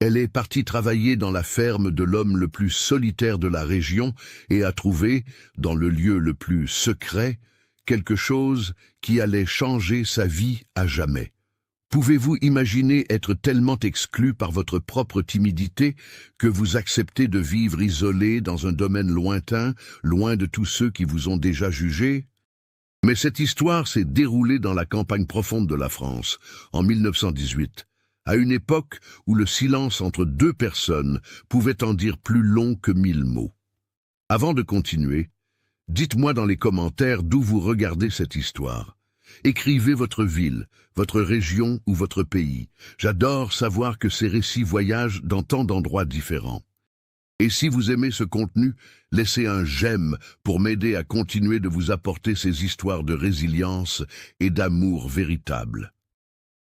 Elle est partie travailler dans la ferme de l'homme le plus solitaire de la région et a trouvé, dans le lieu le plus secret, quelque chose qui allait changer sa vie à jamais. Pouvez-vous imaginer être tellement exclu par votre propre timidité que vous acceptez de vivre isolé dans un domaine lointain, loin de tous ceux qui vous ont déjà jugé? Mais cette histoire s'est déroulée dans la campagne profonde de la France, en 1918, à une époque où le silence entre deux personnes pouvait en dire plus long que 1000 mots. Avant de continuer, dites-moi dans les commentaires d'où vous regardez cette histoire. Écrivez votre ville, votre région ou votre pays. J'adore savoir que ces récits voyagent dans tant d'endroits différents. Et si vous aimez ce contenu, laissez un j'aime pour m'aider à continuer de vous apporter ces histoires de résilience et d'amour véritable.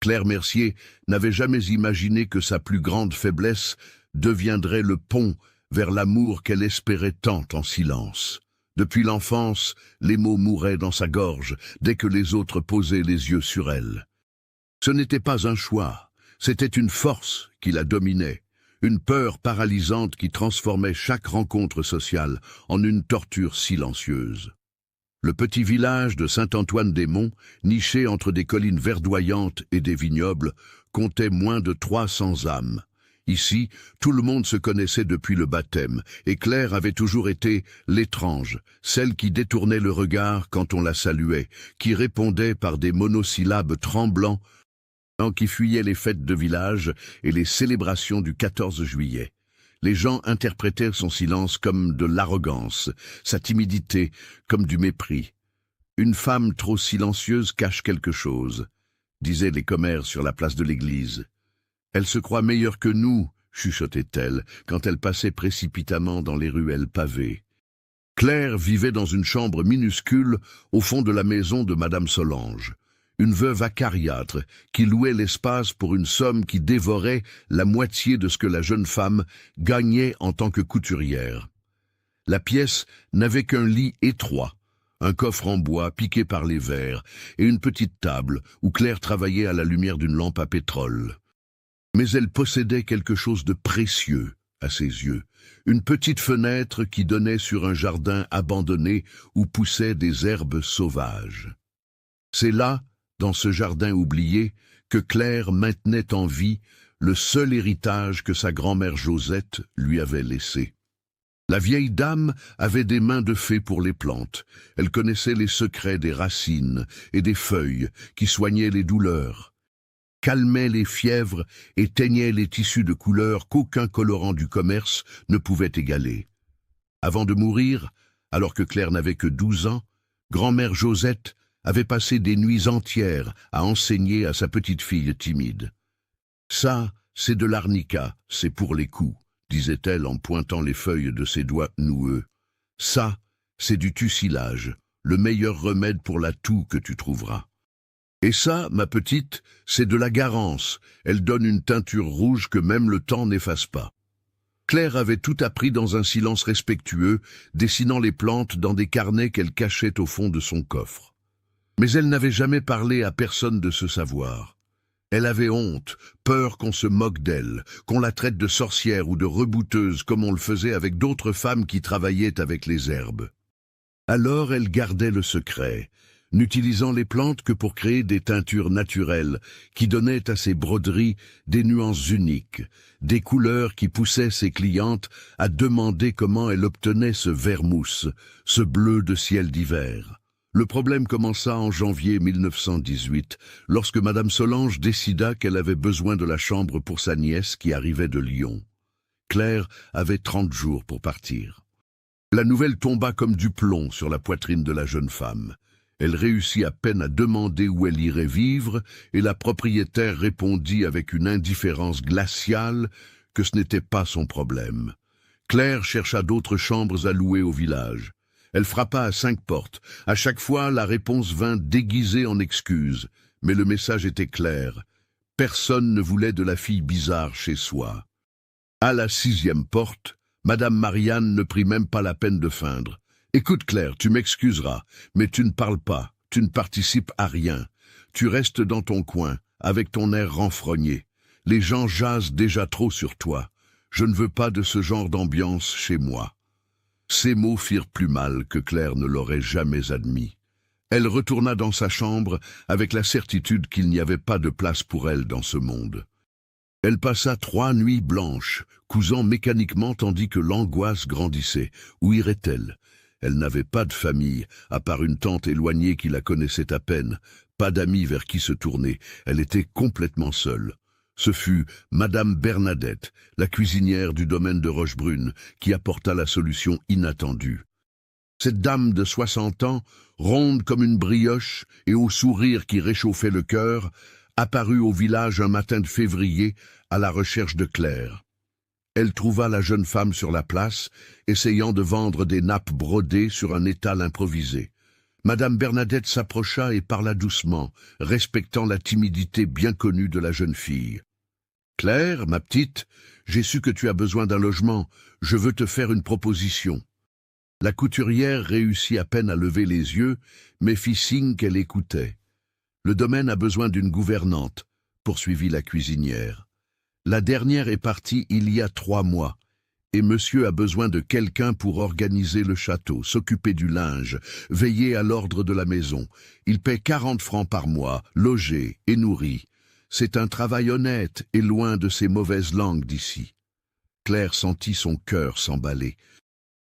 Claire Mercier n'avait jamais imaginé que sa plus grande faiblesse deviendrait le pont vers l'amour qu'elle espérait tant en silence. Depuis l'enfance, les mots mouraient dans sa gorge dès que les autres posaient les yeux sur elle. Ce n'était pas un choix, c'était une force qui la dominait, une peur paralysante qui transformait chaque rencontre sociale en une torture silencieuse. Le petit village de Saint-Antoine-des-Monts, niché entre des collines verdoyantes et des vignobles, comptait moins de 300 âmes. Ici, tout le monde se connaissait depuis le baptême, et Claire avait toujours été l'étrange, celle qui détournait le regard quand on la saluait, qui répondait par des monosyllabes tremblants, qui fuyait les fêtes de village et les célébrations du 14 juillet. Les gens interprétèrent son silence comme de l'arrogance, sa timidité comme du mépris. Une femme trop silencieuse cache quelque chose, disaient les commères sur la place de l'église. Elle se croit meilleure que nous, chuchotait-elle, quand elle passait précipitamment dans les ruelles pavées. Claire vivait dans une chambre minuscule au fond de la maison de Madame Solange, une veuve acariâtre qui louait l'espace pour une somme qui dévorait la moitié de ce que la jeune femme gagnait en tant que couturière. La pièce n'avait qu'un lit étroit, un coffre en bois piqué par les vers et une petite table où Claire travaillait à la lumière d'une lampe à pétrole. Mais elle possédait quelque chose de précieux à ses yeux, une petite fenêtre qui donnait sur un jardin abandonné où poussaient des herbes sauvages. C'est là, dans ce jardin oublié, que Claire maintenait en vie le seul héritage que sa grand-mère Josette lui avait laissé. La vieille dame avait des mains de fée pour les plantes. Elle connaissait les secrets des racines et des feuilles qui soignaient les douleurs, calmait les fièvres et teignait les tissus de couleurs qu'aucun colorant du commerce ne pouvait égaler. Avant de mourir, alors que Claire n'avait que 12 ans, grand-mère Josette avait passé des nuits entières à enseigner à sa petite fille timide. « Ça, c'est de l'arnica, c'est pour les coups », disait-elle en pointant les feuilles de ses doigts noueux. « Ça, c'est du tussilage, le meilleur remède pour la toux que tu trouveras. Et ça, ma petite, c'est de la garance, elle donne une teinture rouge que même le temps n'efface pas. » Claire avait tout appris dans un silence respectueux, dessinant les plantes dans des carnets qu'elle cachait au fond de son coffre. Mais elle n'avait jamais parlé à personne de ce savoir. Elle avait honte, peur qu'on se moque d'elle, qu'on la traite de sorcière ou de rebouteuse comme on le faisait avec d'autres femmes qui travaillaient avec les herbes. Alors elle gardait le secret, n'utilisant les plantes que pour créer des teintures naturelles qui donnaient à ses broderies des nuances uniques, des couleurs qui poussaient ses clientes à demander comment elle obtenait ce vert mousse, ce bleu de ciel d'hiver. Le problème commença en janvier 1918, lorsque Madame Solange décida qu'elle avait besoin de la chambre pour sa nièce qui arrivait de Lyon. Claire avait 30 jours pour partir. La nouvelle tomba comme du plomb sur la poitrine de la jeune femme. Elle réussit à peine à demander où elle irait vivre, et la propriétaire répondit avec une indifférence glaciale que ce n'était pas son problème. Claire chercha d'autres chambres à louer au village. Elle frappa à 5 portes. À chaque fois, la réponse vint déguisée en excuses. Mais le message était clair. Personne ne voulait de la fille bizarre chez soi. À la 6e porte, Madame Marianne ne prit même pas la peine de feindre. « Écoute Claire, tu m'excuseras, mais tu ne parles pas, tu ne participes à rien. Tu restes dans ton coin, avec ton air renfrogné. Les gens jasent déjà trop sur toi. Je ne veux pas de ce genre d'ambiance chez moi. » Ces mots firent plus mal que Claire ne l'aurait jamais admis. Elle retourna dans sa chambre avec la certitude qu'il n'y avait pas de place pour elle dans ce monde. Elle passa 3 nuits blanches, cousant mécaniquement tandis que l'angoisse grandissait. Où irait-elle? Elle n'avait pas de famille, à part une tante éloignée qui la connaissait à peine, pas d'amis vers qui se tourner. Elle était complètement seule. Ce fut Madame Bernadette, la cuisinière du domaine de Rochebrune, qui apporta la solution inattendue. Cette dame de 60 ans, ronde comme une brioche et au sourire qui réchauffait le cœur, apparut au village un matin de février à la recherche de Claire. Elle trouva la jeune femme sur la place, essayant de vendre des nappes brodées sur un étal improvisé. Madame Bernadette s'approcha et parla doucement, respectant la timidité bien connue de la jeune fille. « Claire, ma petite, j'ai su que tu as besoin d'un logement. Je veux te faire une proposition. » La couturière réussit à peine à lever les yeux, mais fit signe qu'elle écoutait. « Le domaine a besoin d'une gouvernante, » poursuivit la cuisinière. « La dernière est partie il y a 3 mois. Et monsieur a besoin de quelqu'un pour organiser le château, s'occuper du linge, veiller à l'ordre de la maison. Il paie 40 francs par mois, logé et nourri. C'est un travail honnête et loin de ces mauvaises langues d'ici. » Claire sentit son cœur s'emballer.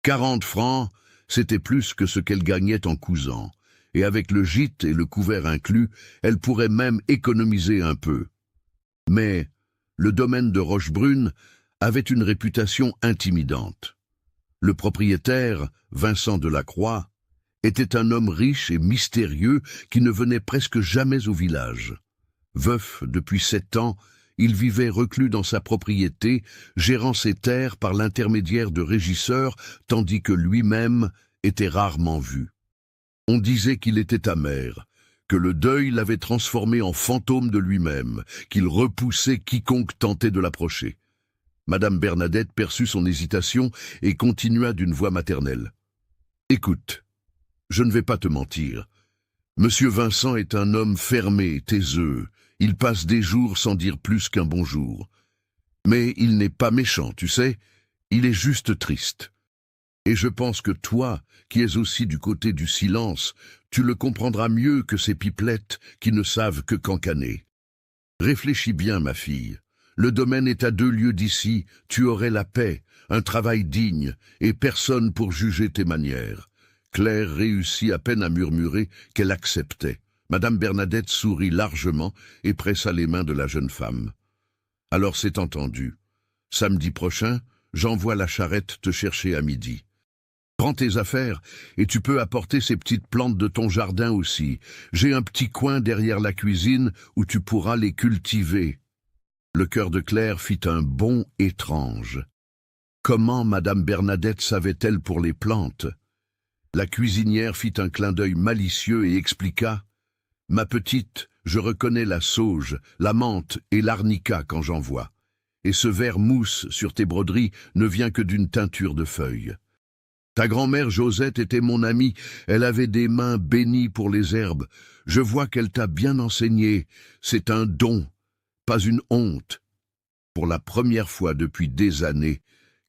40 francs, c'était plus que ce qu'elle gagnait en cousant. Et avec le gîte et le couvert inclus, elle pourrait même économiser un peu. Mais le domaine de Rochebrune avait une réputation intimidante. Le propriétaire, Vincent Delacroix, était un homme riche et mystérieux qui ne venait presque jamais au village. Veuf depuis 7 ans, il vivait reclus dans sa propriété, gérant ses terres par l'intermédiaire de régisseurs, tandis que lui-même était rarement vu. On disait qu'il était amer, que le deuil l'avait transformé en fantôme de lui-même, qu'il repoussait quiconque tentait de l'approcher. Madame Bernadette perçut son hésitation et continua d'une voix maternelle. « Écoute, je ne vais pas te mentir. Monsieur Vincent est un homme fermé, taiseux. Il passe des jours sans dire plus qu'un bonjour. Mais il n'est pas méchant, tu sais. Il est juste triste. Et je pense que toi, qui es aussi du côté du silence, tu le comprendras mieux que ces pipelettes qui ne savent que cancaner. Réfléchis bien, ma fille. Le domaine est à 2 lieues d'ici, tu aurais la paix, un travail digne, et personne pour juger tes manières. » Claire réussit à peine à murmurer qu'elle acceptait. Madame Bernadette sourit largement et pressa les mains de la jeune femme. « Alors c'est entendu. Samedi prochain, j'envoie la charrette te chercher à midi. Prends tes affaires et tu peux apporter ces petites plantes de ton jardin aussi. J'ai un petit coin derrière la cuisine où tu pourras les cultiver. » Le cœur de Claire fit un bond étrange. Comment Madame Bernadette savait-elle pour les plantes? La cuisinière fit un clin d'œil malicieux et expliqua « Ma petite, je reconnais la sauge, la menthe et l'arnica quand j'en vois. Et ce vert mousse sur tes broderies ne vient que d'une teinture de feuilles. Ta grand-mère Josette était mon amie, elle avait des mains bénies pour les herbes. Je vois qu'elle t'a bien enseigné, c'est un don, pas une honte. » Pour la première fois depuis des années,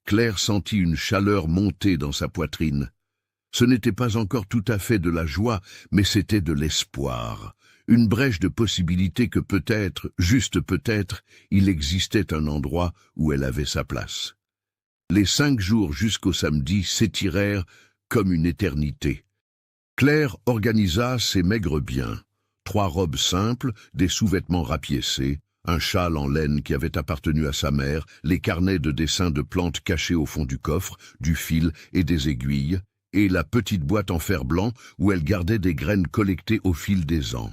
Claire sentit une chaleur monter dans sa poitrine. Ce n'était pas encore tout à fait de la joie, mais c'était de l'espoir, une brèche de possibilité que peut-être, juste peut-être, il existait un endroit où elle avait sa place. Les 5 jours jusqu'au samedi s'étirèrent comme une éternité. Claire organisa ses maigres biens. 3 robes simples, des sous-vêtements rapiécés, un châle en laine qui avait appartenu à sa mère, les carnets de dessins de plantes cachés au fond du coffre, du fil et des aiguilles, et la petite boîte en fer blanc où elle gardait des graines collectées au fil des ans.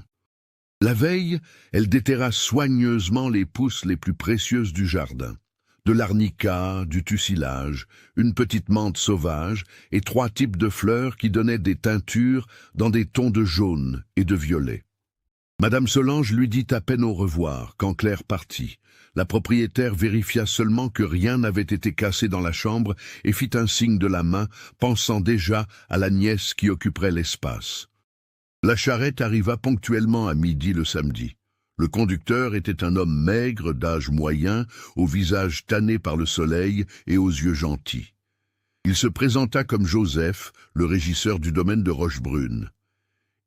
La veille, elle déterra soigneusement les pousses les plus précieuses du jardin. De l'arnica, du tussilage, une petite menthe sauvage et 3 types de fleurs qui donnaient des teintures dans des tons de jaune et de violet. Madame Solange lui dit à peine au revoir quand Claire partit. La propriétaire vérifia seulement que rien n'avait été cassé dans la chambre et fit un signe de la main, pensant déjà à la nièce qui occuperait l'espace. La charrette arriva ponctuellement à midi le samedi. Le conducteur était un homme maigre, d'âge moyen, au visage tanné par le soleil et aux yeux gentils. Il se présenta comme Joseph, le régisseur du domaine de Rochebrune.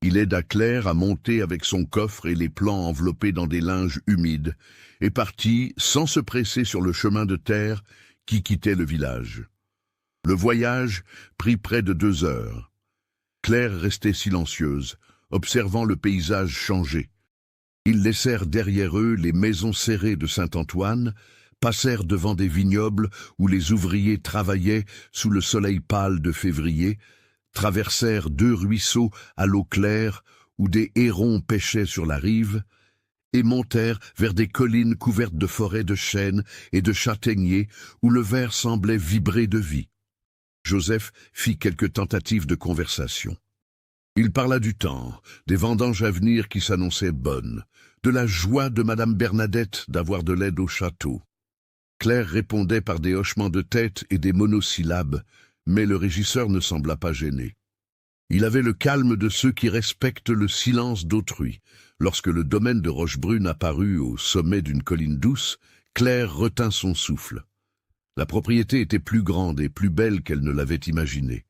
Il aida Claire à monter avec son coffre et les plans enveloppés dans des linges humides, et partit sans se presser sur le chemin de terre qui quittait le village. Le voyage prit près de 2 heures. Claire restait silencieuse, observant le paysage changer. Ils laissèrent derrière eux les maisons serrées de Saint-Antoine, passèrent devant des vignobles où les ouvriers travaillaient sous le soleil pâle de février, traversèrent 2 ruisseaux à l'eau claire où des hérons pêchaient sur la rive, et montèrent vers des collines couvertes de forêts de chênes et de châtaigniers où le vert semblait vibrer de vie. Joseph fit quelques tentatives de conversation. Il parla du temps, des vendanges à venir qui s'annonçaient bonnes, de la joie de Madame Bernadette d'avoir de l'aide au château. Claire répondait par des hochements de tête et des monosyllabes, mais le régisseur ne sembla pas gêné. Il avait le calme de ceux qui respectent le silence d'autrui. Lorsque le domaine de Rochebrune apparut au sommet d'une colline douce, Claire retint son souffle. La propriété était plus grande et plus belle qu'elle ne l'avait imaginé.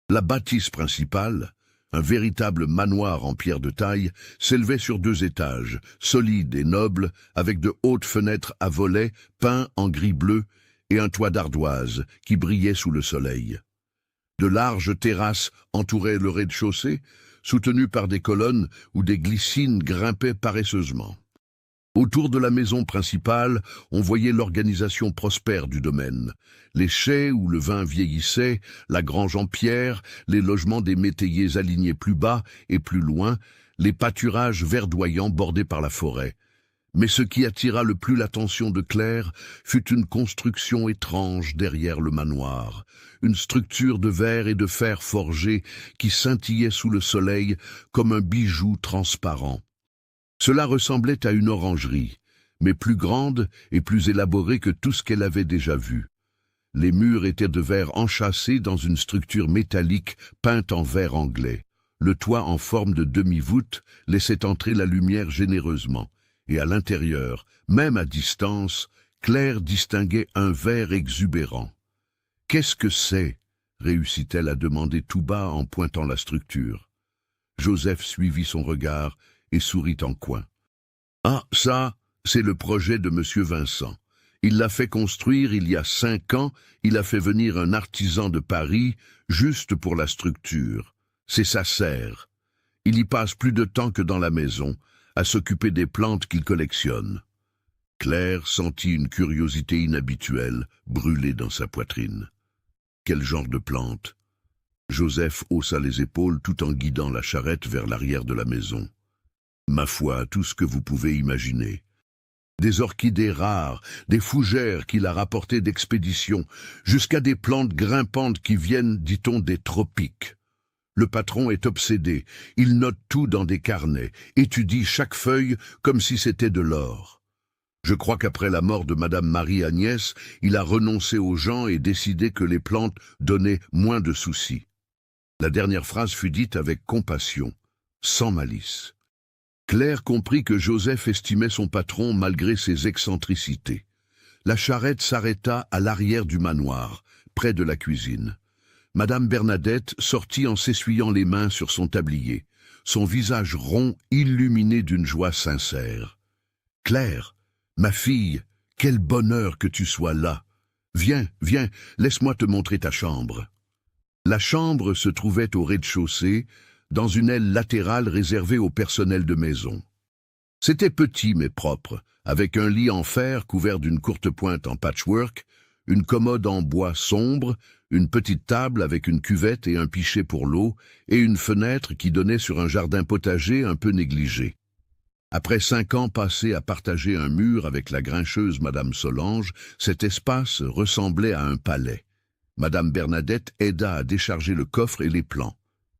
La bâtisse principale, un véritable manoir en pierre de taille, s'élevait sur 2 étages, solide et noble, avec de hautes fenêtres à volets peints en gris-bleu et un toit d'ardoise qui brillait sous le soleil. De larges terrasses entouraient le rez-de-chaussée, soutenues par des colonnes où des glycines grimpaient paresseusement. Autour de la maison principale, on voyait l'organisation prospère du domaine. Les chais où le vin vieillissait, la grange en pierre, les logements des métayers alignés plus bas et plus loin, les pâturages verdoyants bordés par la forêt. Mais ce qui attira le plus l'attention de Claire fut une construction étrange derrière le manoir, une structure de verre et de fer forgé qui scintillait sous le soleil comme un bijou transparent. Cela ressemblait à une orangerie, mais plus grande et plus élaborée que tout ce qu'elle avait déjà vu. Les murs étaient de verre enchâssé dans une structure métallique peinte en vert anglais. Le toit en forme de demi-voûte laissait entrer la lumière généreusement, et à l'intérieur, même à distance, Claire distinguait un vert exubérant. « Qu'est-ce que c'est ?» réussit-elle à demander tout bas en pointant la structure. Joseph suivit son regard et sourit en coin. « Ah, ça, c'est le projet de Monsieur Vincent. Il l'a fait construire il y a 5 ans, il a fait venir un artisan de Paris juste pour la structure. C'est sa serre. Il y passe plus de temps que dans la maison, à s'occuper des plantes qu'il collectionne. » Claire sentit une curiosité inhabituelle brûler dans sa poitrine. Quel genre de plante? Joseph haussa les épaules tout en guidant la charrette vers l'arrière de la maison. Ma foi, tout ce que vous pouvez imaginer. Des orchidées rares, des fougères qu'il a rapportées d'expédition, jusqu'à des plantes grimpantes qui viennent, dit-on, des tropiques. Le patron est obsédé, il note tout dans des carnets, étudie chaque feuille comme si c'était de l'or. Je crois qu'après la mort de Madame Marie-Agnès, il a renoncé aux gens et décidé que les plantes donnaient moins de soucis. La dernière phrase fut dite avec compassion, sans malice. Claire comprit que Joseph estimait son patron malgré ses excentricités. La charrette s'arrêta à l'arrière du manoir, près de la cuisine. Madame Bernadette sortit en s'essuyant les mains sur son tablier, son visage rond illuminé d'une joie sincère. « Claire, ma fille, quel bonheur que tu sois là. Viens, viens, laisse-moi te montrer ta chambre. » La chambre se trouvait au rez-de-chaussée, dans une aile latérale réservée au personnel de maison. C'était petit mais propre, avec un lit en fer couvert d'une courte pointe en patchwork, une commode en bois sombre, une petite table avec une cuvette et un pichet pour l'eau, et une fenêtre qui donnait sur un jardin potager un peu négligé. Après 5 ans passés à partager un mur avec la grincheuse Madame Solange, cet espace ressemblait à un palais. Madame Bernadette aida à décharger le coffre et les plants.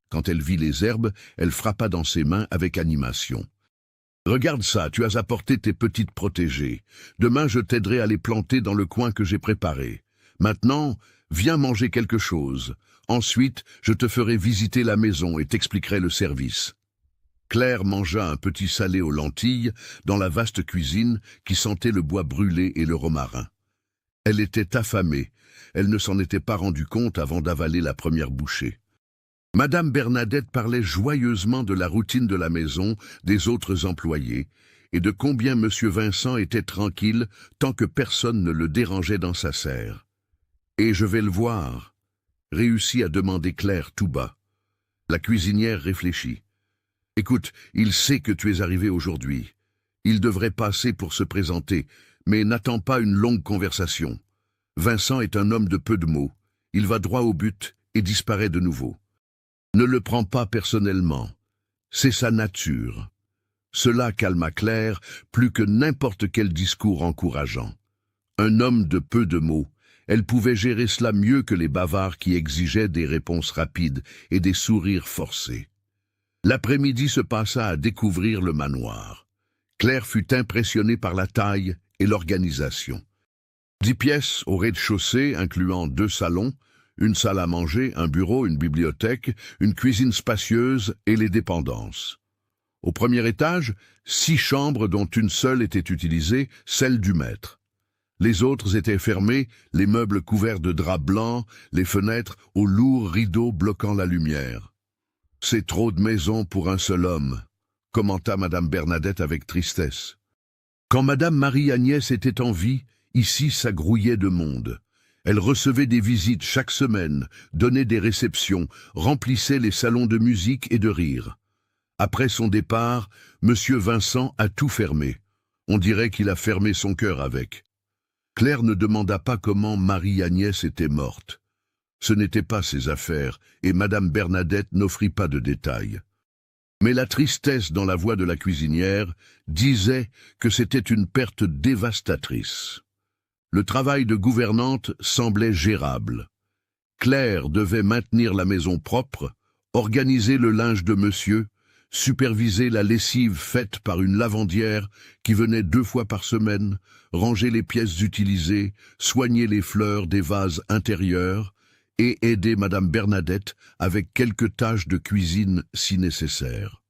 Quand elle vit les herbes, elle frappa dans ses mains avec animation. « Regarde ça, tu as apporté tes petites protégées. Demain, je t'aiderai à les planter dans le coin que j'ai préparé. Maintenant, viens manger quelque chose. Ensuite, je te ferai visiter la maison et t'expliquerai le service. » Claire mangea un petit salé aux lentilles dans la vaste cuisine qui sentait le bois brûlé et le romarin. Elle était affamée, elle ne s'en était pas rendue compte avant d'avaler la première bouchée. Madame Bernadette parlait joyeusement de la routine de la maison, des autres employés, et de combien Monsieur Vincent était tranquille tant que personne ne le dérangeait dans sa serre. « Et je vais le voir », réussit à demander Claire tout bas. La cuisinière réfléchit. « Écoute, il sait que tu es arrivé aujourd'hui. Il devrait passer pour se présenter, mais n'attends pas une longue conversation. Vincent est un homme de peu de mots. Il va droit au but et disparaît de nouveau. Ne le prends pas personnellement. C'est sa nature. » Cela calma Claire plus que n'importe quel discours encourageant. Un homme de peu de mots, elle pouvait gérer cela mieux que les bavards qui exigeaient des réponses rapides et des sourires forcés. L'après-midi se passa à découvrir le manoir. Claire fut impressionnée par la taille et l'organisation. 10 pièces au rez-de-chaussée, incluant 2 salons, une salle à manger, un bureau, une bibliothèque, une cuisine spacieuse et les dépendances. Au premier étage, 6 chambres dont une seule était utilisée, celle du maître. Les autres étaient fermées, les meubles couverts de draps blancs, les fenêtres aux lourds rideaux bloquant la lumière. « C'est trop de maison pour un seul homme », commenta Madame Bernadette avec tristesse. Quand Madame Marie-Agnès était en vie, ici ça grouillait de monde. Elle recevait des visites chaque semaine, donnait des réceptions, remplissait les salons de musique et de rire. Après son départ, Monsieur Vincent a tout fermé. On dirait qu'il a fermé son cœur avec. Claire ne demanda pas comment Marie-Agnès était morte. Ce n'était pas ses affaires, et Madame Bernadette n'offrit pas de détails. Mais la tristesse dans la voix de la cuisinière disait que c'était une perte dévastatrice. Le travail de gouvernante semblait gérable. Claire devait maintenir la maison propre, organiser le linge de monsieur, superviser la lessive faite par une lavandière qui venait 2 fois par semaine, ranger les pièces utilisées, soigner les fleurs des vases intérieurs et aider Madame Bernadette avec quelques tâches de cuisine si nécessaire.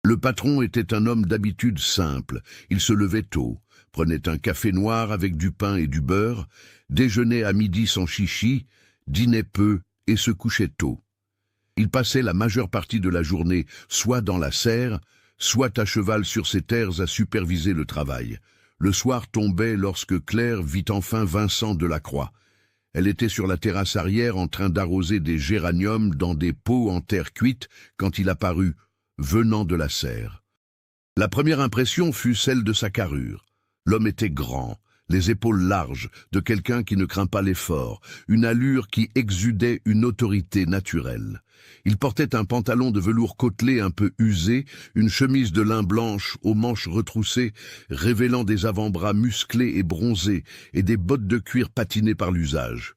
Le patron était un homme d'habitude simple, il se levait tôt, prenait un café noir avec du pain et du beurre, déjeunait à midi sans chichi, dînait peu et se couchait tôt. Il passait la majeure partie de la journée soit dans la serre, soit à cheval sur ses terres à superviser le travail. Le soir tombait lorsque Claire vit enfin Vincent Delacroix. Elle était sur la terrasse arrière en train d'arroser des géraniums dans des pots en terre cuite quand il apparut, venant de la serre. La première impression fut celle de sa carrure. L'homme était grand, les épaules larges, de quelqu'un qui ne craint pas l'effort, une allure qui exudait une autorité naturelle. Il portait un pantalon de velours côtelé un peu usé, une chemise de lin blanche aux manches retroussées, révélant des avant-bras musclés et bronzés, et des bottes de cuir patinées par l'usage.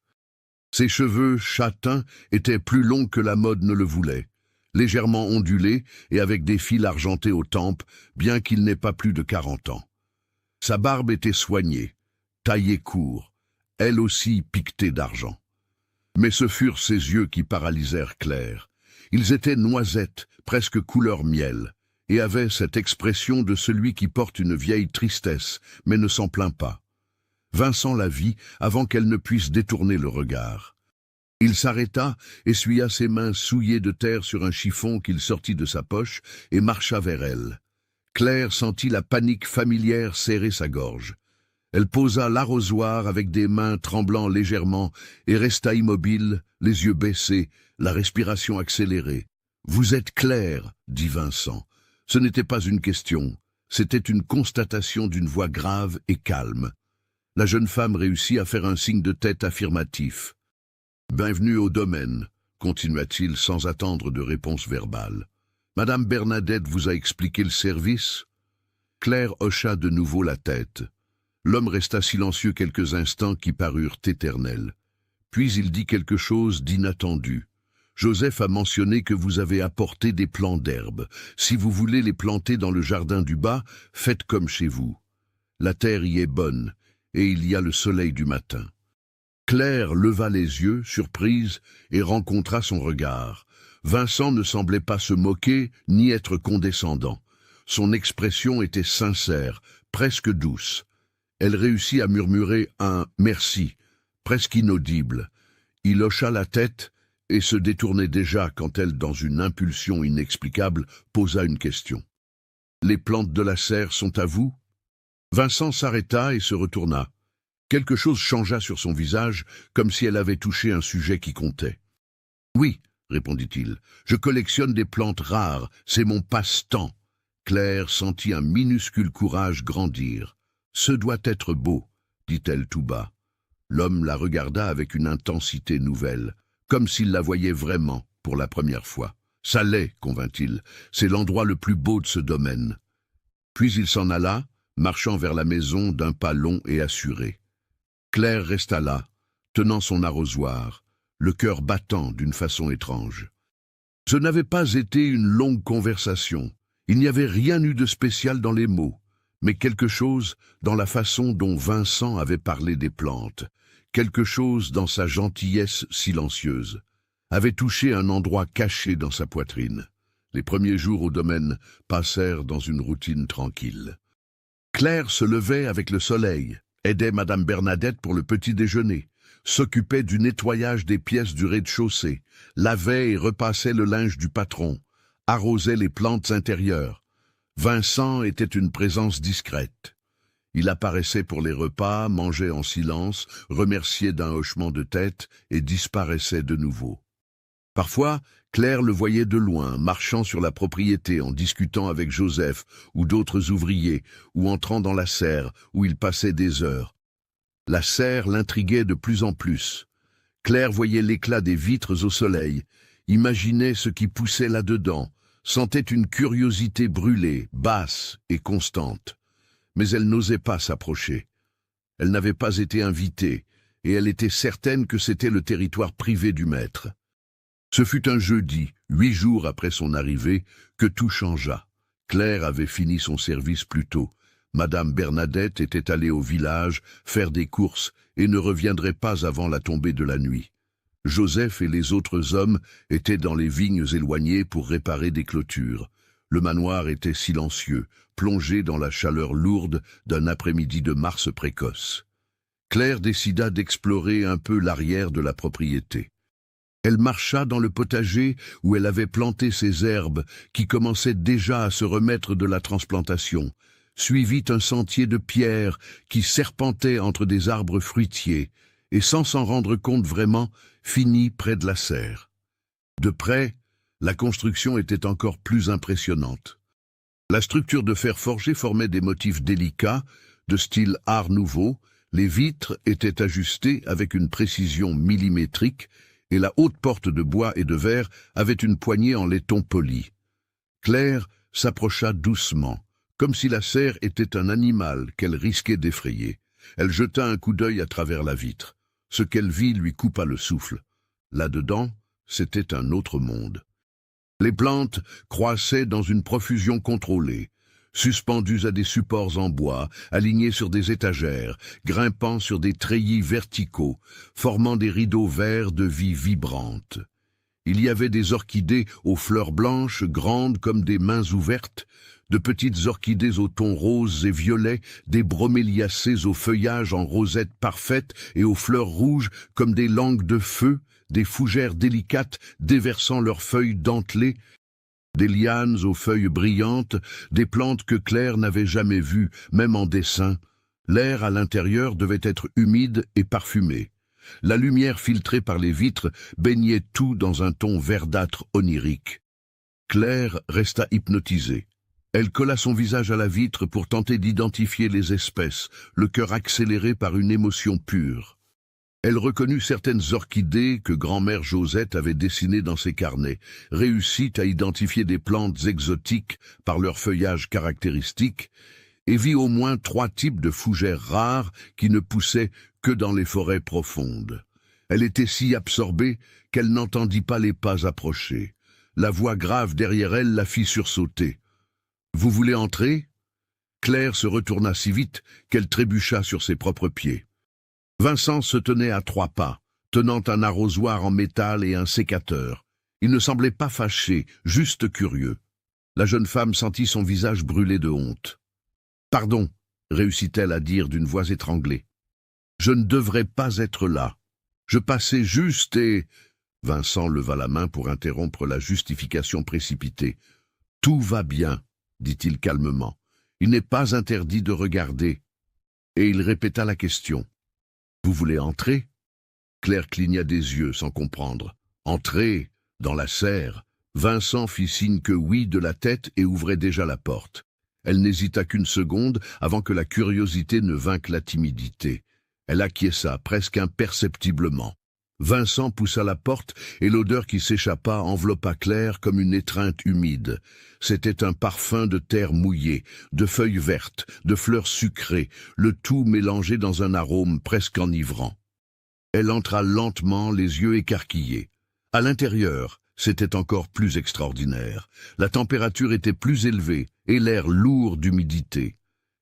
Ses cheveux châtains étaient plus longs que la mode ne le voulait, légèrement ondulés et avec des fils argentés aux tempes, bien qu'il n'ait pas plus de 40 ans. Sa barbe était soignée, taillée court, elle aussi piquetée d'argent. Mais ce furent ses yeux qui paralysèrent Claire. Ils étaient noisettes, presque couleur miel, et avaient cette expression de celui qui porte une vieille tristesse, mais ne s'en plaint pas. Vincent la vit avant qu'elle ne puisse détourner le regard. Il s'arrêta, essuya ses mains souillées de terre sur un chiffon qu'il sortit de sa poche et marcha vers elle. Claire sentit la panique familière serrer sa gorge. Elle posa l'arrosoir avec des mains tremblant légèrement et resta immobile, les yeux baissés, la respiration accélérée. « Vous êtes Claire » dit Vincent. Ce n'était pas une question, c'était une constatation d'une voix grave et calme. La jeune femme réussit à faire un signe de tête affirmatif. « Bienvenue au domaine » continua-t-il sans attendre de réponse verbale. « Madame Bernadette vous a expliqué le service ?» Claire hocha de nouveau la tête. L'homme resta silencieux quelques instants qui parurent éternels. Puis il dit quelque chose d'inattendu. « Joseph a mentionné que vous avez apporté des plants d'herbe. Si vous voulez les planter dans le jardin du bas, faites comme chez vous. La terre y est bonne, et il y a le soleil du matin. » Claire leva les yeux, surprise, et rencontra son regard. Vincent ne semblait pas se moquer ni être condescendant. Son expression était sincère, presque douce. Elle réussit à murmurer un « merci », presque inaudible. Il hocha la tête et se détournait déjà quand elle, dans une impulsion inexplicable, posa une question. « Les plantes de la serre sont à vous ?» Vincent s'arrêta et se retourna. Quelque chose changea sur son visage, comme si elle avait touché un sujet qui comptait. « Oui, » répondit-il, « je collectionne des plantes rares, c'est mon passe-temps. » Claire sentit un minuscule courage grandir. « Ce doit être beau, » dit-elle tout bas. L'homme la regarda avec une intensité nouvelle, comme s'il la voyait vraiment pour la première fois. « Ça l'est, » convint-il, « c'est l'endroit le plus beau de ce domaine. » Puis il s'en alla, marchant vers la maison d'un pas long et assuré. Claire resta là, tenant son arrosoir, le cœur battant d'une façon étrange. Ce n'avait pas été une longue conversation. Il n'y avait rien eu de spécial dans les mots, mais quelque chose dans la façon dont Vincent avait parlé des plantes, quelque chose dans sa gentillesse silencieuse, avait touché un endroit caché dans sa poitrine. Les premiers jours au domaine passèrent dans une routine tranquille. Claire se levait avec le soleil, aidait Madame Bernadette pour le petit déjeuner, s'occupait du nettoyage des pièces du rez-de-chaussée, lavait et repassait le linge du patron, arrosait les plantes intérieures. Vincent était une présence discrète. Il apparaissait pour les repas, mangeait en silence, remerciait d'un hochement de tête et disparaissait de nouveau. Parfois, Claire le voyait de loin, marchant sur la propriété en discutant avec Joseph ou d'autres ouvriers, ou entrant dans la serre où il passait des heures. La serre l'intriguait de plus en plus. Claire voyait l'éclat des vitres au soleil, imaginait ce qui poussait là-dedans, sentait une curiosité brûlée, basse et constante. Mais elle n'osait pas s'approcher. Elle n'avait pas été invitée, et elle était certaine que c'était le territoire privé du maître. Ce fut un jeudi, 8 jours après son arrivée, que tout changea. Claire avait fini son service plus tôt. Madame Bernadette était allée au village faire des courses et ne reviendrait pas avant la tombée de la nuit. Joseph et les autres hommes étaient dans les vignes éloignées pour réparer des clôtures. Le manoir était silencieux, plongé dans la chaleur lourde d'un après-midi de mars précoce. Claire décida d'explorer un peu l'arrière de la propriété. Elle marcha dans le potager où elle avait planté ses herbes qui commençaient déjà à se remettre de la transplantation, suivit un sentier de pierre qui serpentait entre des arbres fruitiers et, sans s'en rendre compte vraiment, finit près de la serre. De près, la construction était encore plus impressionnante. La structure de fer forgé formait des motifs délicats, de style art nouveau, les vitres étaient ajustées avec une précision millimétrique et la haute porte de bois et de verre avait une poignée en laiton poli. Claire s'approcha doucement, comme si la serre était un animal qu'elle risquait d'effrayer. Elle jeta un coup d'œil à travers la vitre. Ce qu'elle vit lui coupa le souffle. Là-dedans, c'était un autre monde. Les plantes croissaient dans une profusion contrôlée, suspendues à des supports en bois, alignées sur des étagères, grimpant sur des treillis verticaux, formant des rideaux verts de vie vibrante. Il y avait des orchidées aux fleurs blanches, grandes comme des mains ouvertes, de petites orchidées aux tons roses et violets, des broméliacées au feuillage en rosette parfaite et aux fleurs rouges comme des langues de feu, des fougères délicates déversant leurs feuilles dentelées, des lianes aux feuilles brillantes, des plantes que Claire n'avait jamais vues, même en dessin. L'air à l'intérieur devait être humide et parfumé. La lumière filtrée par les vitres baignait tout dans un ton verdâtre onirique. Claire resta hypnotisée. Elle colla son visage à la vitre pour tenter d'identifier les espèces, le cœur accéléré par une émotion pure. Elle reconnut certaines orchidées que grand-mère Josette avait dessinées dans ses carnets, réussit à identifier des plantes exotiques par leur feuillage caractéristique, et vit au moins 3 types de fougères rares qui ne poussaient que dans les forêts profondes. Elle était si absorbée qu'elle n'entendit pas les pas approcher. La voix grave derrière elle la fit sursauter. « Vous voulez entrer ?» Claire se retourna si vite qu'elle trébucha sur ses propres pieds. Vincent se tenait à 3 pas, tenant un arrosoir en métal et un sécateur. Il ne semblait pas fâché, juste curieux. La jeune femme sentit son visage brûler de honte. « Pardon », réussit-elle à dire d'une voix étranglée. « Je ne devrais pas être là. Je passais juste et… » Vincent leva la main pour interrompre la justification précipitée. « Tout va bien, » dit-il calmement. « Il n'est pas interdit de regarder. » Et il répéta la question. « Vous voulez entrer ?» Claire cligna des yeux sans comprendre. « Entrer ?» Dans la serre, Vincent fit signe que oui de la tête et ouvrait déjà la porte. Elle n'hésita qu'une seconde avant que la curiosité ne vainque la timidité. Elle acquiesça presque imperceptiblement. Vincent poussa la porte et l'odeur qui s'échappa enveloppa Claire comme une étreinte humide. C'était un parfum de terre mouillée, de feuilles vertes, de fleurs sucrées, le tout mélangé dans un arôme presque enivrant. Elle entra lentement, les yeux écarquillés. À l'intérieur, c'était encore plus extraordinaire. La température était plus élevée et l'air lourd d'humidité.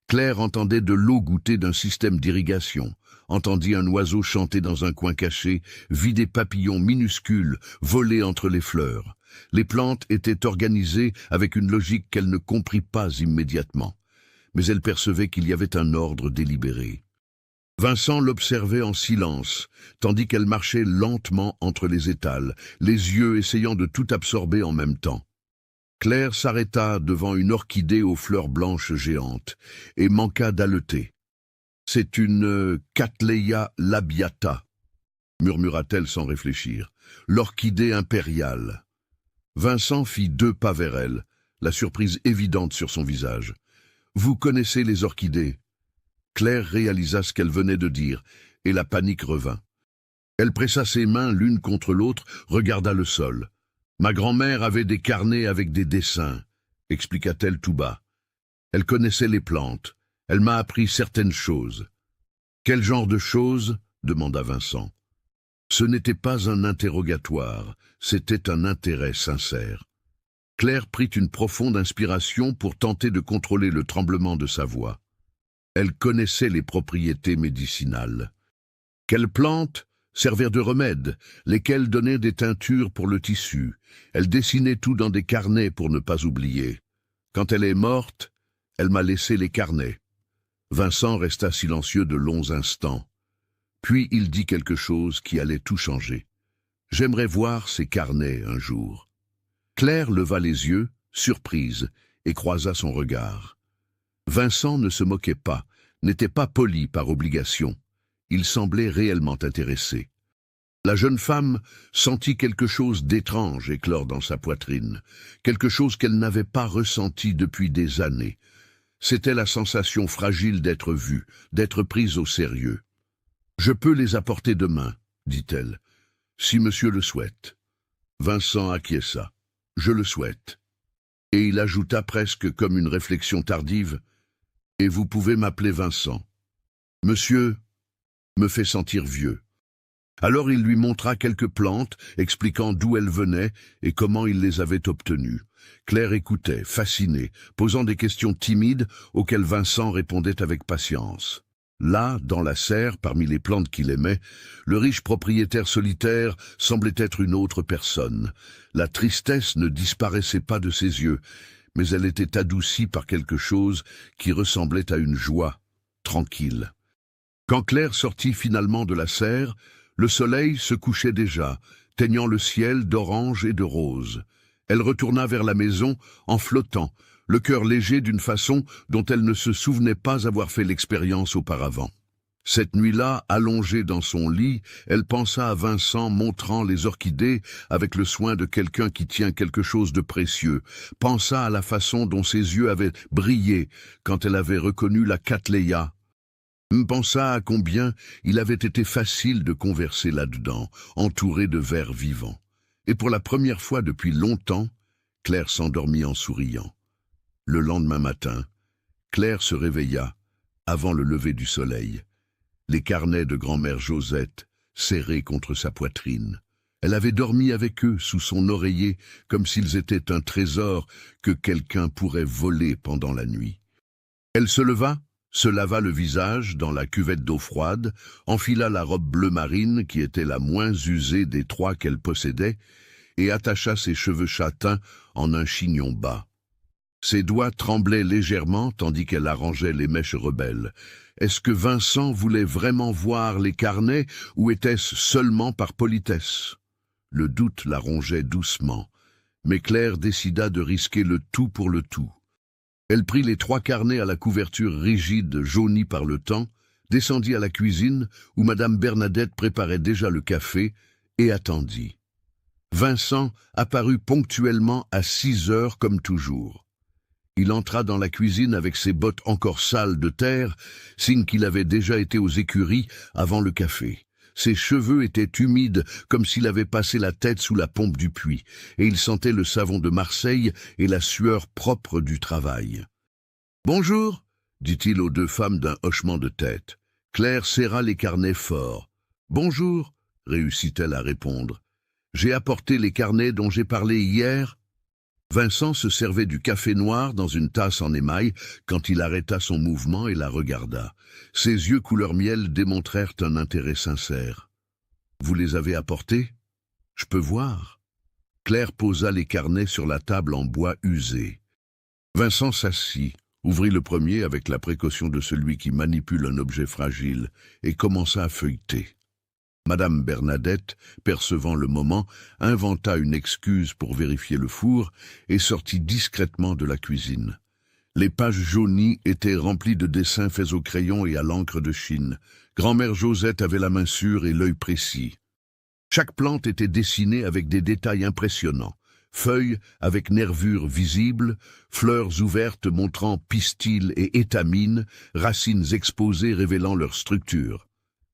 Claire entendait de l'eau goutter d'un système d'irrigation, entendit un oiseau chanter dans un coin caché, vit des papillons minuscules voler entre les fleurs. Les plantes étaient organisées avec une logique qu'elle ne comprit pas immédiatement, mais elle percevait qu'il y avait un ordre délibéré. Vincent l'observait en silence, tandis qu'elle marchait lentement entre les étals, les yeux essayant de tout absorber en même temps. Claire s'arrêta devant une orchidée aux fleurs blanches géantes et manqua d'haleter. « C'est une Cattleya labiata », murmura-t-elle sans réfléchir. « L'orchidée impériale. » Vincent fit 2 pas vers elle, la surprise évidente sur son visage. « Vous connaissez les orchidées ?» Claire réalisa ce qu'elle venait de dire, et la panique revint. Elle pressa ses mains l'une contre l'autre, regarda le sol. « Ma grand-mère avait des carnets avec des dessins », expliqua-t-elle tout bas. Elle connaissait les plantes. Elle m'a appris certaines choses. « Quel genre de choses ?» demanda Vincent. Ce n'était pas un interrogatoire, c'était un intérêt sincère. Claire prit une profonde inspiration pour tenter de contrôler le tremblement de sa voix. Elle connaissait les propriétés médicinales. Quelles plantes servirent de remède, lesquelles donnaient des teintures pour le tissu. Elle dessinait tout dans des carnets pour ne pas oublier. Quand elle est morte, elle m'a laissé les carnets. Vincent resta silencieux de longs instants. Puis il dit quelque chose qui allait tout changer. « J'aimerais voir ces carnets un jour. » Claire leva les yeux, surprise, et croisa son regard. Vincent ne se moquait pas, n'était pas poli par obligation. Il semblait réellement intéressé. La jeune femme sentit quelque chose d'étrange éclore dans sa poitrine, quelque chose qu'elle n'avait pas ressenti depuis des années. C'était la sensation fragile d'être vue, d'être prise au sérieux. « Je peux les apporter demain, » dit-elle, « si monsieur le souhaite. » Vincent acquiesça. « Je le souhaite. » Et il ajouta presque comme une réflexion tardive, « Et vous pouvez m'appeler Vincent. Monsieur me fait sentir vieux. » Alors il lui montra quelques plantes, expliquant d'où elles venaient et comment il les avait obtenues. Claire écoutait, fascinée, posant des questions timides auxquelles Vincent répondait avec patience. Là, dans la serre, parmi les plantes qu'il aimait, le riche propriétaire solitaire semblait être une autre personne. La tristesse ne disparaissait pas de ses yeux, mais elle était adoucie par quelque chose qui ressemblait à une joie, tranquille. Quand Claire sortit finalement de la serre, le soleil se couchait déjà, teignant le ciel d'orange et de rose. Elle retourna vers la maison en flottant, le cœur léger d'une façon dont elle ne se souvenait pas avoir fait l'expérience auparavant. Cette nuit-là, allongée dans son lit, elle pensa à Vincent montrant les orchidées avec le soin de quelqu'un qui tient quelque chose de précieux, pensa à la façon dont ses yeux avaient brillé quand elle avait reconnu la Cattleya, pensa à combien il avait été facile de converser là-dedans, entouré de vers vivants. Et pour la première fois depuis longtemps, Claire s'endormit en souriant. Le lendemain matin, Claire se réveilla avant le lever du soleil. Les carnets de grand-mère Josette serrés contre sa poitrine. Elle avait dormi avec eux sous son oreiller comme s'ils étaient un trésor que quelqu'un pourrait voler pendant la nuit. Elle se leva, se lava le visage dans la cuvette d'eau froide, enfila la robe bleu marine qui était la moins usée des 3 qu'elle possédait, et attacha ses cheveux châtains en un chignon bas. Ses doigts tremblaient légèrement tandis qu'elle arrangeait les mèches rebelles. Est-ce que Vincent voulait vraiment voir les carnets ou était-ce seulement par politesse? Le doute la rongeait doucement, mais Claire décida de risquer le tout pour le tout. Elle prit les 3 carnets à la couverture rigide jaunie par le temps, descendit à la cuisine où Madame Bernadette préparait déjà le café et attendit. Vincent apparut ponctuellement à 6 heures comme toujours. Il entra dans la cuisine avec ses bottes encore sales de terre, signe qu'il avait déjà été aux écuries avant le café. Ses cheveux étaient humides comme s'il avait passé la tête sous la pompe du puits, et il sentait le savon de Marseille et la sueur propre du travail. « Bonjour !» dit-il aux 2 femmes d'un hochement de tête. Claire serra les carnets fort. « Bonjour !» réussit-elle à répondre. « J'ai apporté les carnets dont j'ai parlé hier. » Vincent se servait du café noir dans une tasse en émail quand il arrêta son mouvement et la regarda. Ses yeux couleur miel démontrèrent un intérêt sincère. « Vous les avez apportés? Je peux voir ?» Claire posa les carnets sur la table en bois usé. Vincent s'assit, ouvrit le premier avec la précaution de celui qui manipule un objet fragile et commença à feuilleter. Madame Bernadette, percevant le moment, inventa une excuse pour vérifier le four et sortit discrètement de la cuisine. Les pages jaunies étaient remplies de dessins faits au crayon et à l'encre de Chine. Grand-mère Josette avait la main sûre et l'œil précis. Chaque plante était dessinée avec des détails impressionnants. Feuilles avec nervures visibles, fleurs ouvertes montrant pistils et étamines, racines exposées révélant leur structure.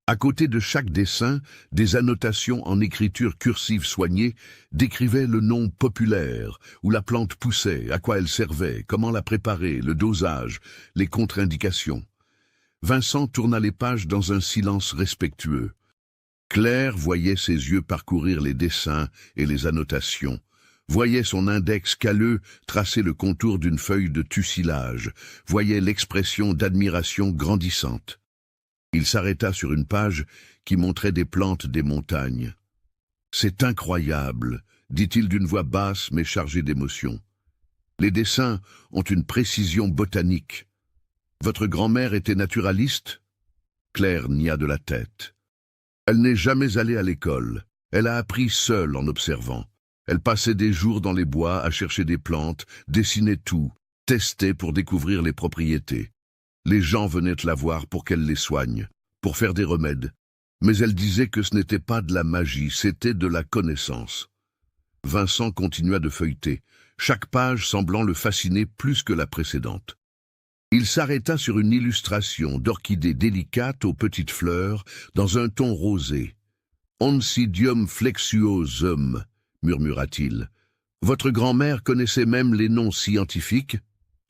À côté de chaque dessin, des annotations en écriture cursive soignée décrivaient le nom populaire, où la plante poussait, à quoi elle servait, comment la préparer, le dosage, les contre-indications. Vincent tourna les pages dans un silence respectueux. Claire voyait ses yeux parcourir les dessins et les annotations, voyait son index calleux tracer le contour d'une feuille de tussilage, voyait l'expression d'admiration grandissante. Il s'arrêta sur une page qui montrait des plantes des montagnes. « C'est incroyable », dit-il d'une voix basse mais chargée d'émotion. « Les dessins ont une précision botanique. Votre grand-mère était naturaliste ?» Claire nia de la tête. Elle n'est jamais allée à l'école. Elle a appris seule en observant. Elle passait des jours dans les bois à chercher des plantes, dessinait tout, testait pour découvrir les propriétés. Les gens venaient la voir pour qu'elle les soigne, pour faire des remèdes. Mais elle disait que ce n'était pas de la magie, c'était de la connaissance. Vincent continua de feuilleter, chaque page semblant le fasciner plus que la précédente. Il s'arrêta sur une illustration d'orchidées délicates aux petites fleurs, dans un ton rosé. « Oncidium flexuosum », murmura-t-il. « Votre grand-mère connaissait même les noms scientifiques ?»«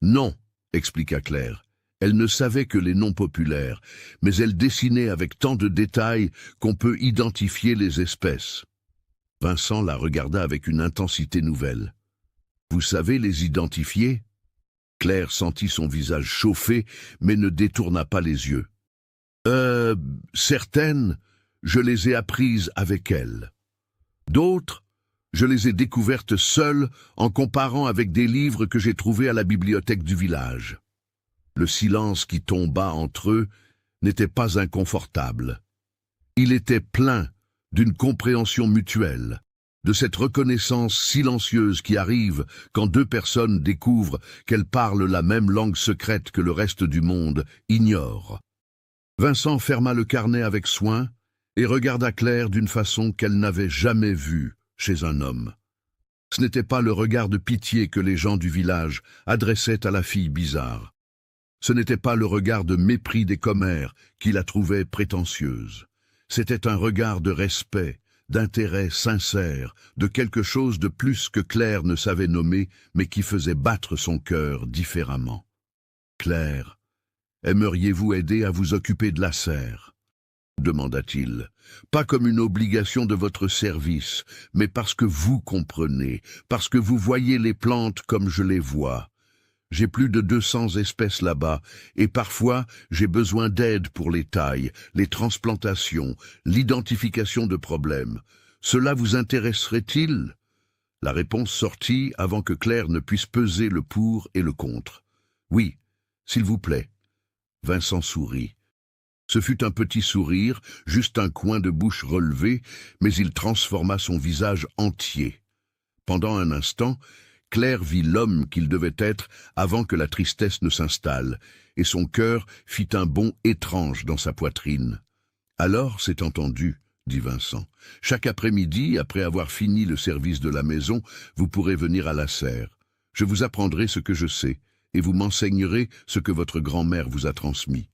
Non », expliqua Claire. Elle ne savait que les noms populaires, mais elle dessinait avec tant de détails qu'on peut identifier les espèces. Vincent la regarda avec une intensité nouvelle. « Vous savez les identifier ?» Claire sentit son visage chauffer, mais ne détourna pas les yeux. « Certaines, je les ai apprises avec elle. D'autres, je les ai découvertes seule en comparant avec des livres que j'ai trouvés à la bibliothèque du village. » Le silence qui tomba entre eux n'était pas inconfortable. Il était plein d'une compréhension mutuelle, de cette reconnaissance silencieuse qui arrive quand 2 personnes découvrent qu'elles parlent la même langue secrète que le reste du monde ignore. Vincent ferma le carnet avec soin et regarda Claire d'une façon qu'elle n'avait jamais vue chez un homme. Ce n'était pas le regard de pitié que les gens du village adressaient à la fille bizarre. Ce n'était pas le regard de mépris des commères qui la trouvaient prétentieuse. C'était un regard de respect, d'intérêt sincère, de quelque chose de plus que Claire ne savait nommer, mais qui faisait battre son cœur différemment. « Claire, aimeriez-vous aider à vous occuper de la serre ?» demanda-t-il. « Pas comme une obligation de votre service, mais parce que vous comprenez, parce que vous voyez les plantes comme je les vois. J'ai plus de 200 espèces là-bas, et parfois j'ai besoin d'aide pour les tailles, les transplantations, l'identification de problèmes. Cela vous intéresserait-il ? La réponse sortit avant que Claire ne puisse peser le pour et le contre. « Oui, s'il vous plaît. » Vincent sourit. Ce fut un petit sourire, juste un coin de bouche relevé, mais il transforma son visage entier. Pendant un instant, Claire vit l'homme qu'il devait être avant que la tristesse ne s'installe, et son cœur fit un bond étrange dans sa poitrine. « Alors, c'est entendu, » dit Vincent. « Chaque après-midi, après avoir fini le service de la maison, vous pourrez venir à la serre. Je vous apprendrai ce que je sais, et vous m'enseignerez ce que votre grand-mère vous a transmis. »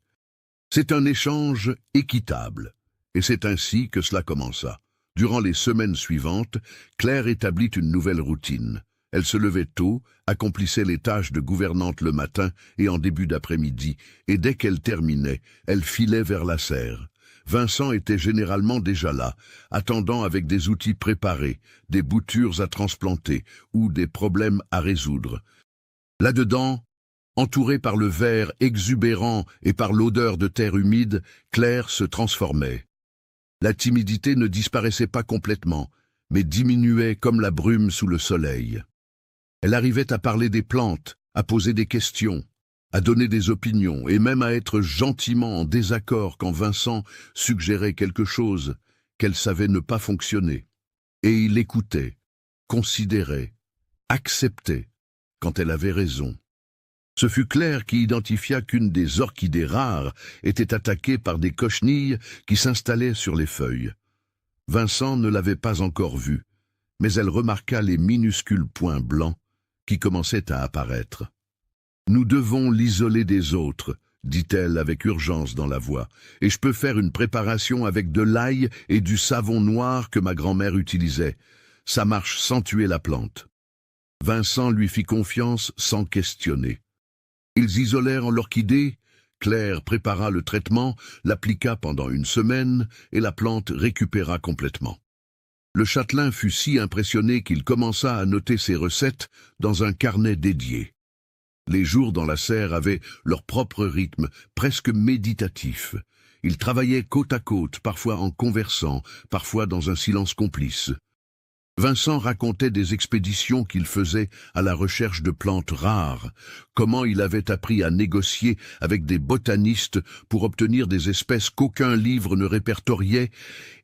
C'est un échange équitable, et c'est ainsi que cela commença. Durant les semaines suivantes, Claire établit une nouvelle routine. Elle se levait tôt, accomplissait les tâches de gouvernante le matin et en début d'après-midi, et dès qu'elle terminait, elle filait vers la serre. Vincent était généralement déjà là, attendant avec des outils préparés, des boutures à transplanter ou des problèmes à résoudre. Là-dedans, entourée par le vert exubérant et par l'odeur de terre humide, Claire se transformait. La timidité ne disparaissait pas complètement, mais diminuait comme la brume sous le soleil. Elle arrivait à parler des plantes, à poser des questions, à donner des opinions et même à être gentiment en désaccord quand Vincent suggérait quelque chose qu'elle savait ne pas fonctionner. Et il écoutait, considérait, acceptait quand elle avait raison. Ce fut Claire qui identifia qu'une des orchidées rares était attaquée par des cochenilles qui s'installaient sur les feuilles. Vincent ne l'avait pas encore vue, mais elle remarqua les minuscules points blancs qui commençaient à apparaître. « Nous devons l'isoler des autres, » dit-elle avec urgence dans la voix, « et je peux faire une préparation avec de l'ail et du savon noir que ma grand-mère utilisait. Ça marche sans tuer la plante. » Vincent lui fit confiance sans questionner. Ils isolèrent l'orchidée, Claire prépara le traitement, l'appliqua pendant une semaine et la plante récupéra complètement. Le châtelain fut si impressionné qu'il commença à noter ses recettes dans un carnet dédié. Les jours dans la serre avaient leur propre rythme, presque méditatif. Ils travaillaient côte à côte, parfois en conversant, parfois dans un silence complice. Vincent racontait des expéditions qu'il faisait à la recherche de plantes rares, comment il avait appris à négocier avec des botanistes pour obtenir des espèces qu'aucun livre ne répertoriait,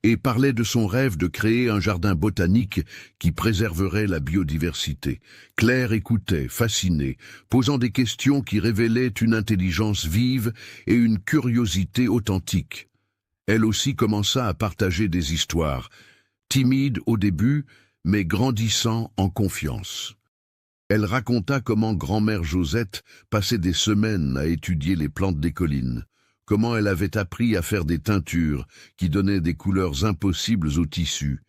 et parlait de son rêve de créer un jardin botanique qui préserverait la biodiversité. Claire écoutait, fascinée, posant des questions qui révélaient une intelligence vive et une curiosité authentique. Elle aussi commença à partager des histoires, timide au début, mais grandissant en confiance. Elle raconta comment grand-mère Josette passait des semaines à étudier les plantes des collines, comment elle avait appris à faire des teintures qui donnaient des couleurs impossibles aux tissus,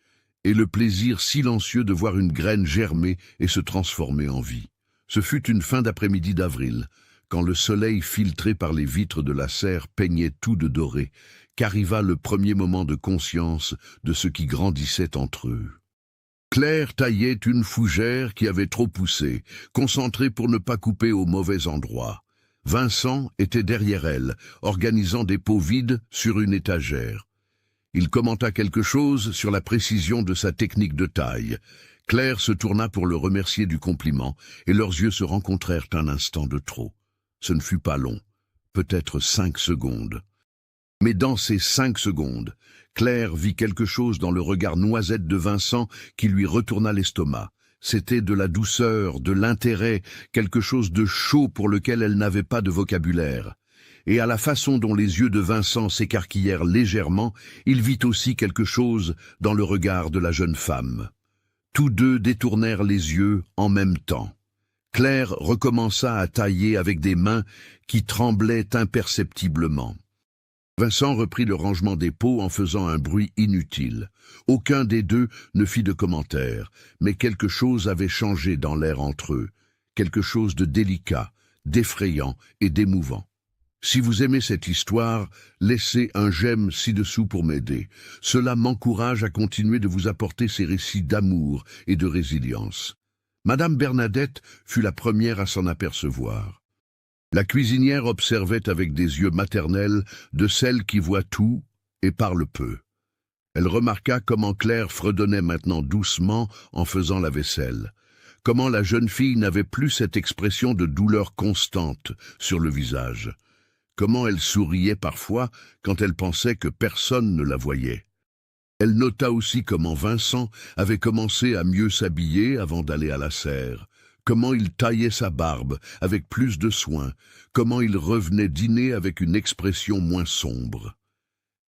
et le plaisir silencieux de voir une graine germer et se transformer en vie. Ce fut une fin d'après-midi d'avril, quand le soleil filtré par les vitres de la serre peignait tout de doré, qu'arriva le premier moment de conscience de ce qui grandissait entre eux. Claire taillait une fougère qui avait trop poussé, concentrée pour ne pas couper au mauvais endroit. Vincent était derrière elle, organisant des pots vides sur une étagère. Il commenta quelque chose sur la précision de sa technique de taille. Claire se tourna pour le remercier du compliment, et leurs yeux se rencontrèrent un instant de trop. Ce ne fut pas long, peut-être 5 secondes. Mais dans ces 5 secondes, Claire vit quelque chose dans le regard noisette de Vincent qui lui retourna l'estomac. C'était de la douceur, de l'intérêt, quelque chose de chaud pour lequel elle n'avait pas de vocabulaire. Et à la façon dont les yeux de Vincent s'écarquillèrent légèrement, il vit aussi quelque chose dans le regard de la jeune femme. Tous deux détournèrent les yeux en même temps. Claire recommença à tailler avec des mains qui tremblaient imperceptiblement. Vincent reprit le rangement des pots en faisant un bruit inutile. Aucun des deux ne fit de commentaire, mais quelque chose avait changé dans l'air entre eux, quelque chose de délicat, d'effrayant et d'émouvant. Si vous aimez cette histoire, laissez un j'aime ci-dessous pour m'aider. Cela m'encourage à continuer de vous apporter ces récits d'amour et de résilience. Madame Bernadette fut la première à s'en apercevoir. La cuisinière observait avec des yeux maternels de celle qui voit tout et parle peu. Elle remarqua comment Claire fredonnait maintenant doucement en faisant la vaisselle, comment la jeune fille n'avait plus cette expression de douleur constante sur le visage, comment elle souriait parfois quand elle pensait que personne ne la voyait. Elle nota aussi comment Vincent avait commencé à mieux s'habiller avant d'aller à la serre, comment il taillait sa barbe avec plus de soin, comment il revenait dîner avec une expression moins sombre.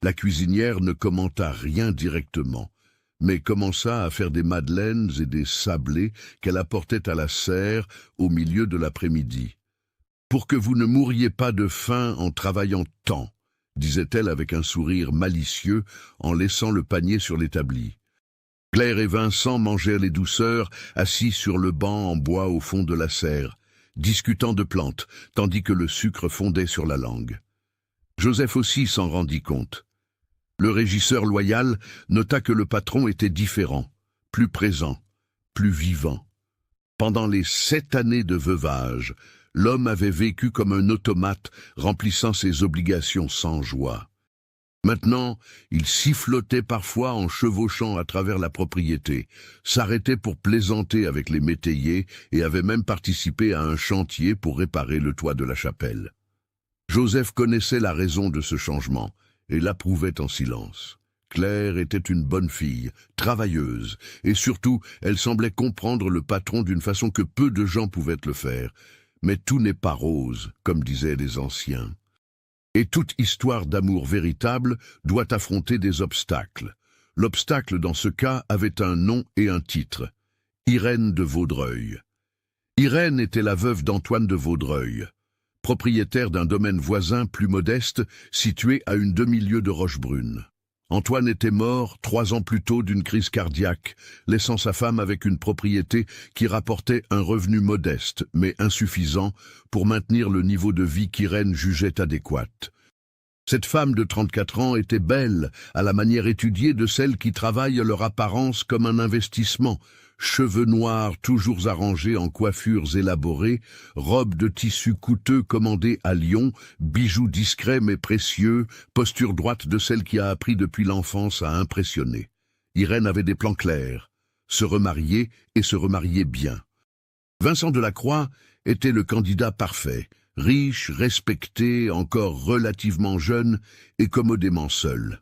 La cuisinière ne commenta rien directement, mais commença à faire des madeleines et des sablés qu'elle apportait à la serre au milieu de l'après-midi. « Pour que vous ne mouriez pas de faim en travaillant tant », disait-elle avec un sourire malicieux en laissant le panier sur l'établi. Claire et Vincent mangèrent les douceurs, assis sur le banc en bois au fond de la serre, discutant de plantes, tandis que le sucre fondait sur la langue. Joseph aussi s'en rendit compte. Le régisseur loyal nota que le patron était différent, plus présent, plus vivant. Pendant les 7 années de veuvage, l'homme avait vécu comme un automate remplissant ses obligations sans joie. Maintenant, il sifflotait parfois en chevauchant à travers la propriété, s'arrêtait pour plaisanter avec les métayers et avait même participé à un chantier pour réparer le toit de la chapelle. Joseph connaissait la raison de ce changement et l'approuvait en silence. Claire était une bonne fille, travailleuse, et surtout, elle semblait comprendre le patron d'une façon que peu de gens pouvaient le faire. Mais tout n'est pas rose, comme disaient les anciens. Et toute histoire d'amour véritable doit affronter des obstacles. L'obstacle, dans ce cas, avait un nom et un titre. Irène de Vaudreuil. Irène était la veuve d'Antoine de Vaudreuil, propriétaire d'un domaine voisin plus modeste, situé à une demi-lieue de Rochebrune. Antoine était mort 3 ans plus tôt d'une crise cardiaque, laissant sa femme avec une propriété qui rapportait un revenu modeste, mais insuffisant, pour maintenir le niveau de vie qu'Irène jugeait adéquat. Cette femme de 34 ans était belle, à la manière étudiée de celles qui travaillent leur apparence comme un investissement. Cheveux noirs toujours arrangés en coiffures élaborées, robes de tissu coûteux commandées à Lyon, bijoux discrets mais précieux, posture droite de celle qui a appris depuis l'enfance à impressionner. Irène avait des plans clairs, se remarier et se remarier bien. Vincent Delacroix était le candidat parfait, riche, respecté, encore relativement jeune et commodément seul.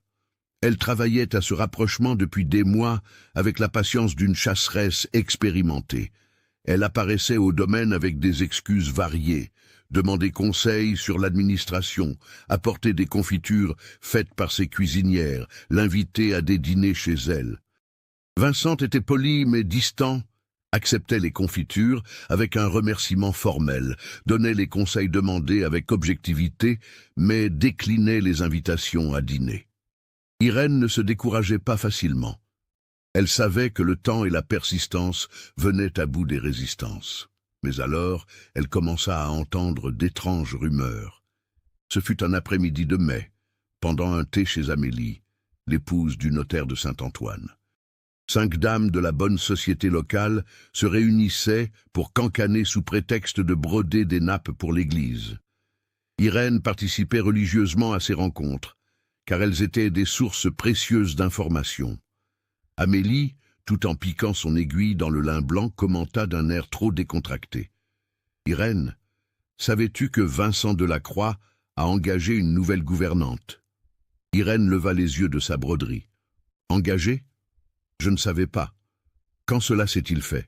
Elle travaillait à ce rapprochement depuis des mois avec la patience d'une chasseresse expérimentée. Elle apparaissait au domaine avec des excuses variées, demandait conseil sur l'administration, apportait des confitures faites par ses cuisinières, l'invitait à des dîners chez elle. Vincent était poli mais distant, acceptait les confitures avec un remerciement formel, donnait les conseils demandés avec objectivité, mais déclinait les invitations à dîner. Irène ne se décourageait pas facilement. Elle savait que le temps et la persistance venaient à bout des résistances. Mais alors, elle commença à entendre d'étranges rumeurs. Ce fut un après-midi de mai, pendant un thé chez Amélie, l'épouse du notaire de Saint-Antoine. 5 dames de la bonne société locale se réunissaient pour cancaner sous prétexte de broder des nappes pour l'église. Irène participait religieusement à ces rencontres, car elles étaient des sources précieuses d'informations. Amélie, tout en piquant son aiguille dans le lin blanc, commenta d'un air trop décontracté. « Irène, savais-tu que Vincent Delacroix a engagé une nouvelle gouvernante ?» Irène leva les yeux de sa broderie. « Engagé ? Je ne savais pas. Quand cela s'est-il fait ?»«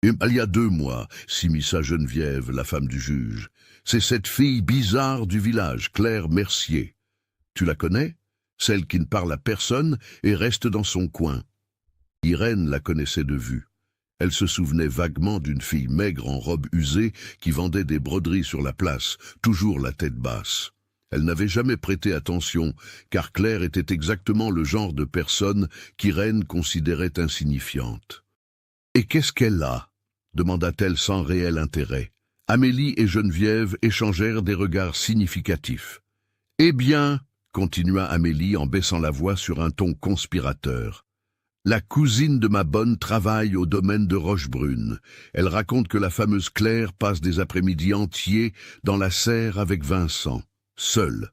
Il y a 2 mois, s'immisça Geneviève, la femme du juge. C'est cette fille bizarre du village, Claire Mercier. Tu la connais? Celle qui ne parle à personne et reste dans son coin. » Irène la connaissait de vue. Elle se souvenait vaguement d'une fille maigre en robe usée qui vendait des broderies sur la place, toujours la tête basse. Elle n'avait jamais prêté attention, car Claire était exactement le genre de personne qu'Irène considérait insignifiante. « Et qu'est-ce qu'elle a ?» demanda-t-elle sans réel intérêt. Amélie et Geneviève échangèrent des regards significatifs. « Eh bien, » continua Amélie en baissant la voix sur un ton conspirateur. La cousine de ma bonne travaille au domaine de Rochebrune. Elle raconte que la fameuse Claire passe des après-midi entiers dans la serre avec Vincent, seule,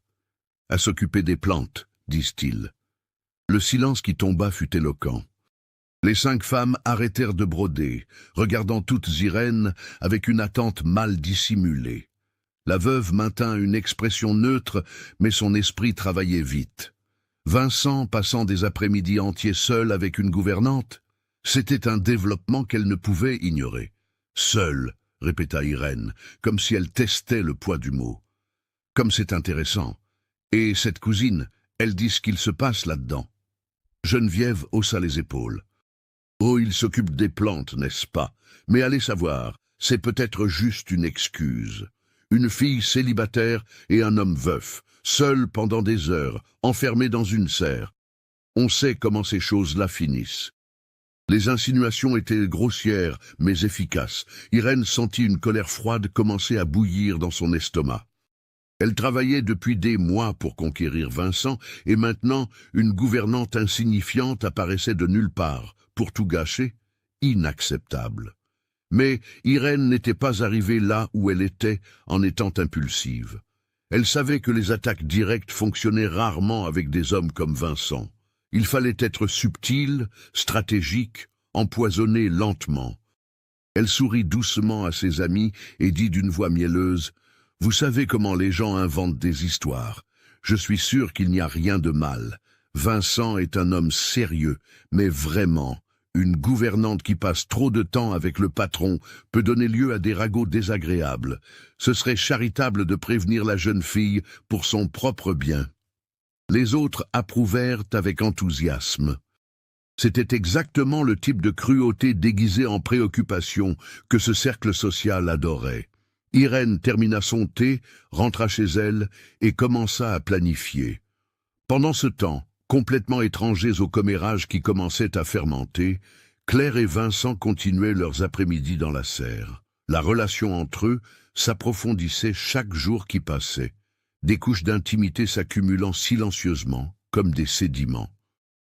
à s'occuper des plantes, disent-ils. Le silence qui tomba fut éloquent. Les 5 femmes arrêtèrent de broder, regardant toutes Irène avec une attente mal dissimulée. La veuve maintint une expression neutre, mais son esprit travaillait vite. Vincent passant des après-midi entiers seul avec une gouvernante, c'était un développement qu'elle ne pouvait ignorer. « Seul », répéta Irène, comme si elle testait le poids du mot. « Comme c'est intéressant. Et cette cousine, elle dit ce qu'il se passe là-dedans. » Geneviève haussa les épaules. « Oh, il s'occupe des plantes, n'est-ce pas? Mais allez savoir, c'est peut-être juste une excuse. Une fille célibataire et un homme veuf, seuls pendant des heures, enfermés dans une serre. On sait comment ces choses-là finissent. » Les insinuations étaient grossières, mais efficaces. Irène sentit une colère froide commencer à bouillir dans son estomac. Elle travaillait depuis des mois pour conquérir Vincent, et maintenant une gouvernante insignifiante apparaissait de nulle part, pour tout gâcher. Inacceptable. Mais Irène n'était pas arrivée là où elle était en étant impulsive. Elle savait que les attaques directes fonctionnaient rarement avec des hommes comme Vincent. Il fallait être subtil, stratégique, empoisonné lentement. Elle sourit doucement à ses amis et dit d'une voix mielleuse « Vous savez comment les gens inventent des histoires. Je suis sûr qu'il n'y a rien de mal. Vincent est un homme sérieux, mais vraiment, une gouvernante qui passe trop de temps avec le patron peut donner lieu à des ragots désagréables. Ce serait charitable de prévenir la jeune fille pour son propre bien. » Les autres approuvèrent avec enthousiasme. C'était exactement le type de cruauté déguisée en préoccupation que ce cercle social adorait. Irène termina son thé, rentra chez elle et commença à planifier. Pendant ce temps, complètement étrangers aux commérages qui commençaient à fermenter, Claire et Vincent continuaient leurs après-midi dans la serre. La relation entre eux s'approfondissait chaque jour qui passait. Des couches d'intimité s'accumulant silencieusement, comme des sédiments.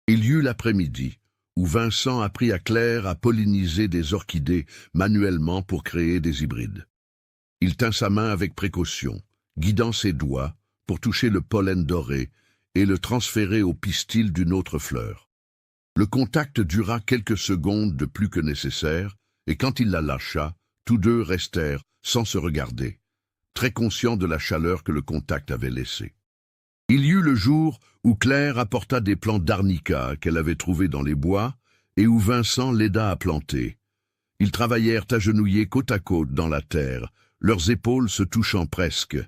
Il y eut l'après-midi, où Vincent apprit à Claire à polliniser des orchidées manuellement pour créer des hybrides. Il tint sa main avec précaution, guidant ses doigts pour toucher le pollen doré et le transférer au pistil d'une autre fleur. Le contact dura quelques secondes de plus que nécessaire, et quand il la lâcha, tous deux restèrent sans se regarder, très conscient de la chaleur que le contact avait laissée. Il y eut le jour où Claire apporta des plants d'arnica qu'elle avait trouvés dans les bois et où Vincent l'aida à planter. Ils travaillèrent agenouillés côte à côte dans la terre, leurs épaules se touchant presque,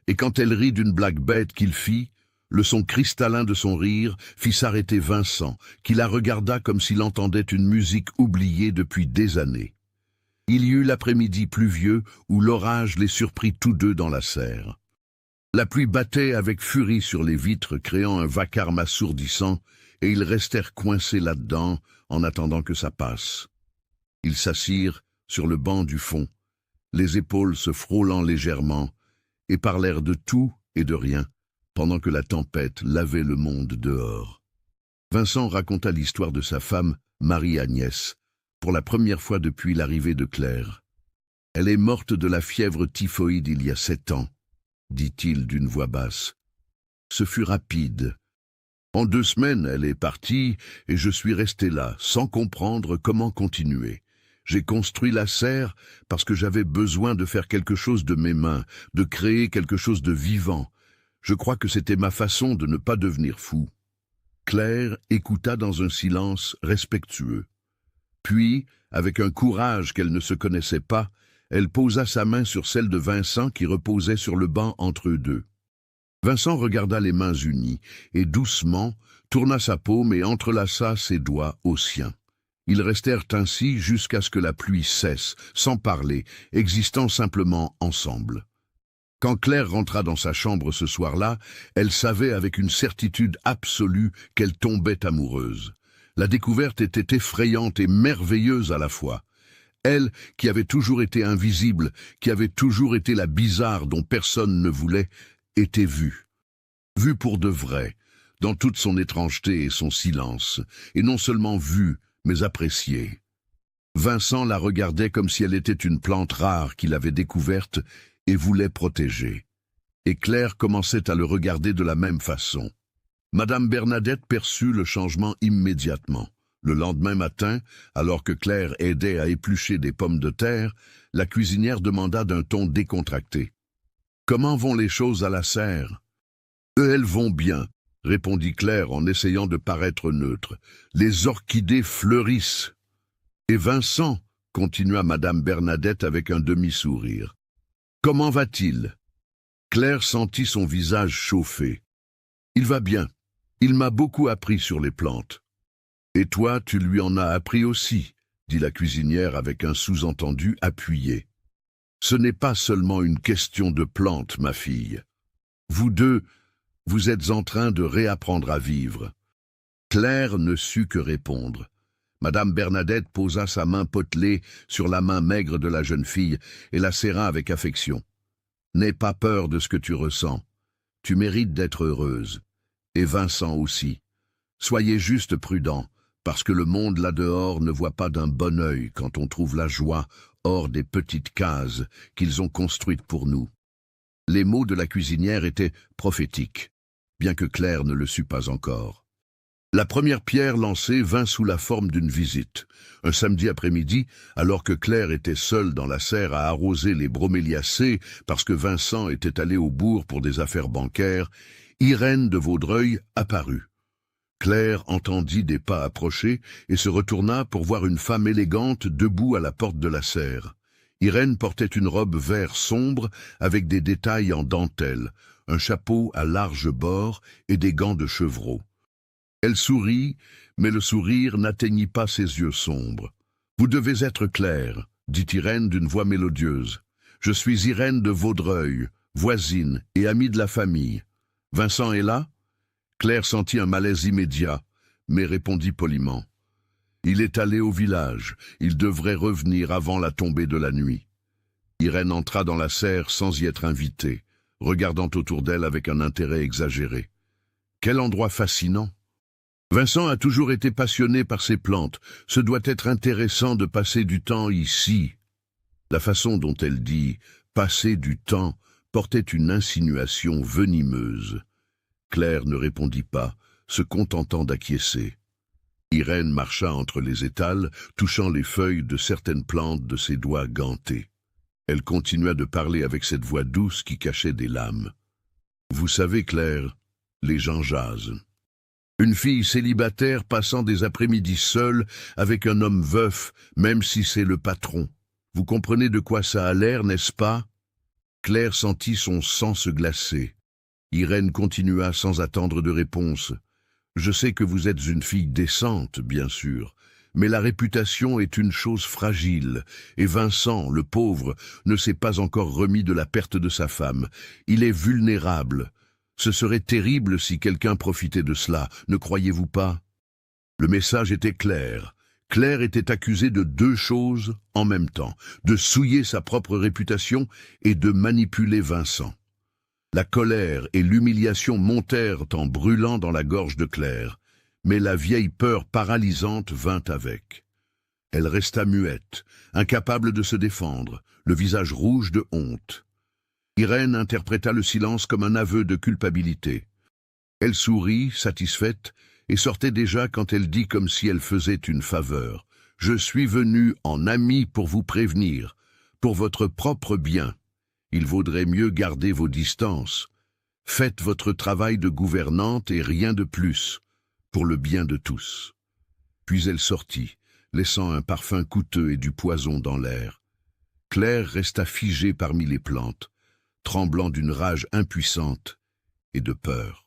et quand elle rit d'une blague bête qu'il fit, le son cristallin de son rire fit s'arrêter Vincent, qui la regarda comme s'il entendait une musique oubliée depuis des années. Il y eut l'après-midi pluvieux où l'orage les surprit tous deux dans la serre. La pluie battait avec furie sur les vitres, créant un vacarme assourdissant, et ils restèrent coincés là-dedans en attendant que ça passe. Ils s'assirent sur le banc du fond, les épaules se frôlant légèrement, et parlèrent de tout et de rien, pendant que la tempête lavait le monde dehors. Vincent raconta l'histoire de sa femme, Marie-Agnès, pour la première fois depuis l'arrivée de Claire. « Elle est morte de la fièvre typhoïde il y a 7 ans, dit-il d'une voix basse. Ce fut rapide. En 2 semaines, elle est partie et je suis resté là, sans comprendre comment continuer. J'ai construit la serre parce que j'avais besoin de faire quelque chose de mes mains, de créer quelque chose de vivant. Je crois que c'était ma façon de ne pas devenir fou. » Claire écouta dans un silence respectueux. Puis, avec un courage qu'elle ne se connaissait pas, elle posa sa main sur celle de Vincent qui reposait sur le banc entre eux deux. Vincent regarda les mains unies et doucement tourna sa paume et entrelaça ses doigts aux siens. Ils restèrent ainsi jusqu'à ce que la pluie cesse, sans parler, existant simplement ensemble. Quand Claire rentra dans sa chambre ce soir-là, elle savait avec une certitude absolue qu'elle tombait amoureuse. La découverte était effrayante et merveilleuse à la fois. Elle, qui avait toujours été invisible, qui avait toujours été la bizarre dont personne ne voulait, était vue. Vue pour de vrai, dans toute son étrangeté et son silence, et non seulement vue, mais appréciée. Vincent la regardait comme si elle était une plante rare qu'il avait découverte et voulait protéger. Et Claire commençait à le regarder de la même façon. Madame Bernadette perçut le changement immédiatement. Le lendemain matin, alors que Claire aidait à éplucher des pommes de terre, la cuisinière demanda d'un ton décontracté. « Comment vont les choses à la serre ?»« Elles vont bien, » répondit Claire en essayant de paraître neutre. « Les orchidées fleurissent. »« Et Vincent ?» continua Madame Bernadette avec un demi-sourire. « Comment va-t-il » Claire sentit son visage chauffer. « Il va bien. Il m'a beaucoup appris sur les plantes. »« Et toi, tu lui en as appris aussi » dit la cuisinière avec un sous-entendu appuyé. « Ce n'est pas seulement une question de plantes, ma fille. Vous deux, vous êtes en train de réapprendre à vivre. » Claire ne sut que répondre. Madame Bernadette posa sa main potelée sur la main maigre de la jeune fille et la serra avec affection. « N'aie pas peur de ce que tu ressens. Tu mérites d'être heureuse. Et Vincent aussi. Soyez juste prudents, parce que le monde là-dehors ne voit pas d'un bon œil quand on trouve la joie hors des petites cases qu'ils ont construites pour nous. » Les mots de la cuisinière étaient prophétiques, bien que Claire ne le sût pas encore. La première pierre lancée vint sous la forme d'une visite. Un samedi après-midi, alors que Claire était seule dans la serre à arroser les broméliacées parce que Vincent était allé au bourg pour des affaires bancaires, Irène de Vaudreuil apparut. Claire entendit des pas approcher et se retourna pour voir une femme élégante debout à la porte de la serre. Irène portait une robe vert sombre avec des détails en dentelle, un chapeau à large bord et des gants de chevreau. Elle sourit, mais le sourire n'atteignit pas ses yeux sombres. « Vous devez être Claire, » dit Irène d'une voix mélodieuse. « Je suis Irène de Vaudreuil, voisine et amie de la famille. Vincent est là ?» Claire sentit un malaise immédiat, mais répondit poliment. « Il est allé au village, il devrait revenir avant la tombée de la nuit. » Irène entra dans la serre sans y être invitée, regardant autour d'elle avec un intérêt exagéré. « Quel endroit fascinant !» Vincent a toujours été passionné par ces plantes. Ce doit être intéressant de passer du temps ici. La façon dont elle dit « passer du temps » portait une insinuation venimeuse. Claire ne répondit pas, se contentant d'acquiescer. Irène marcha entre les étals, touchant les feuilles de certaines plantes de ses doigts gantés. Elle continua de parler avec cette voix douce qui cachait des lames. « Vous savez, Claire, les gens jasent. Une fille célibataire passant des après-midi seule avec un homme veuf, même si c'est le patron. Vous comprenez de quoi ça a l'air, n'est-ce pas ?» Claire sentit son sang se glacer. Irène continua sans attendre de réponse. « Je sais que vous êtes une fille décente, bien sûr, mais la réputation est une chose fragile, et Vincent, le pauvre, ne s'est pas encore remis de la perte de sa femme. Il est vulnérable. Ce serait terrible si quelqu'un profitait de cela, ne croyez-vous pas ?» Le message était clair. Claire était accusée de deux choses en même temps, de souiller sa propre réputation et de manipuler Vincent. La colère et l'humiliation montèrent en brûlant dans la gorge de Claire, mais la vieille peur paralysante vint avec. Elle resta muette, incapable de se défendre, le visage rouge de honte. Irène interpréta le silence comme un aveu de culpabilité. Elle sourit, satisfaite, et sortait déjà quand elle dit comme si elle faisait une faveur. « Je suis venue en amie pour vous prévenir, pour votre propre bien. Il vaudrait mieux garder vos distances. Faites votre travail de gouvernante et rien de plus, pour le bien de tous. » Puis elle sortit, laissant un parfum coûteux et du poison dans l'air. Claire resta figée parmi les plantes, tremblant d'une rage impuissante et de peur.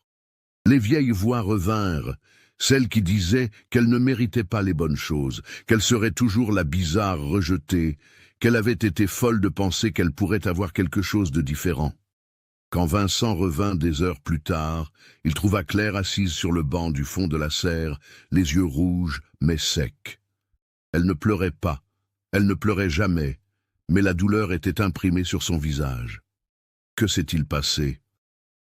Les vieilles voix revinrent, celles qui disaient qu'elle ne méritait pas les bonnes choses, qu'elle serait toujours la bizarre rejetée, qu'elle avait été folle de penser qu'elle pourrait avoir quelque chose de différent. Quand Vincent revint des heures plus tard, il trouva Claire assise sur le banc du fond de la serre, les yeux rouges mais secs. Elle ne pleurait pas, elle ne pleurait jamais, mais la douleur était imprimée sur son visage. « Que s'est-il passé ?»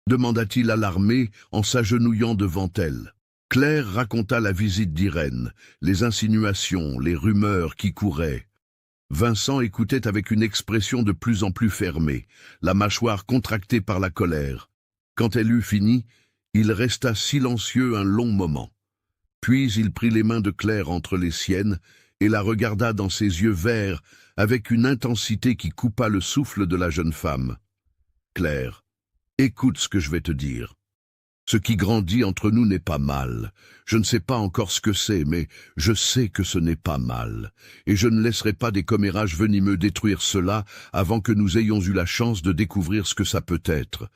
demanda-t-il alarmé en s'agenouillant devant elle. Claire raconta la visite d'Irène, les insinuations, les rumeurs qui couraient. Vincent écoutait avec une expression de plus en plus fermée, la mâchoire contractée par la colère. Quand elle eut fini, Il resta silencieux un long moment. Puis il prit les mains de Claire entre les siennes et la regarda dans ses yeux verts avec une intensité qui coupa le souffle de la jeune femme. « Claire, écoute ce que je vais te dire. Ce qui grandit entre nous n'est pas mal. Je ne sais pas encore ce que c'est, mais je sais que ce n'est pas mal. Et je ne laisserai pas des commérages venimeux détruire cela avant que nous ayons eu la chance de découvrir ce que ça peut être.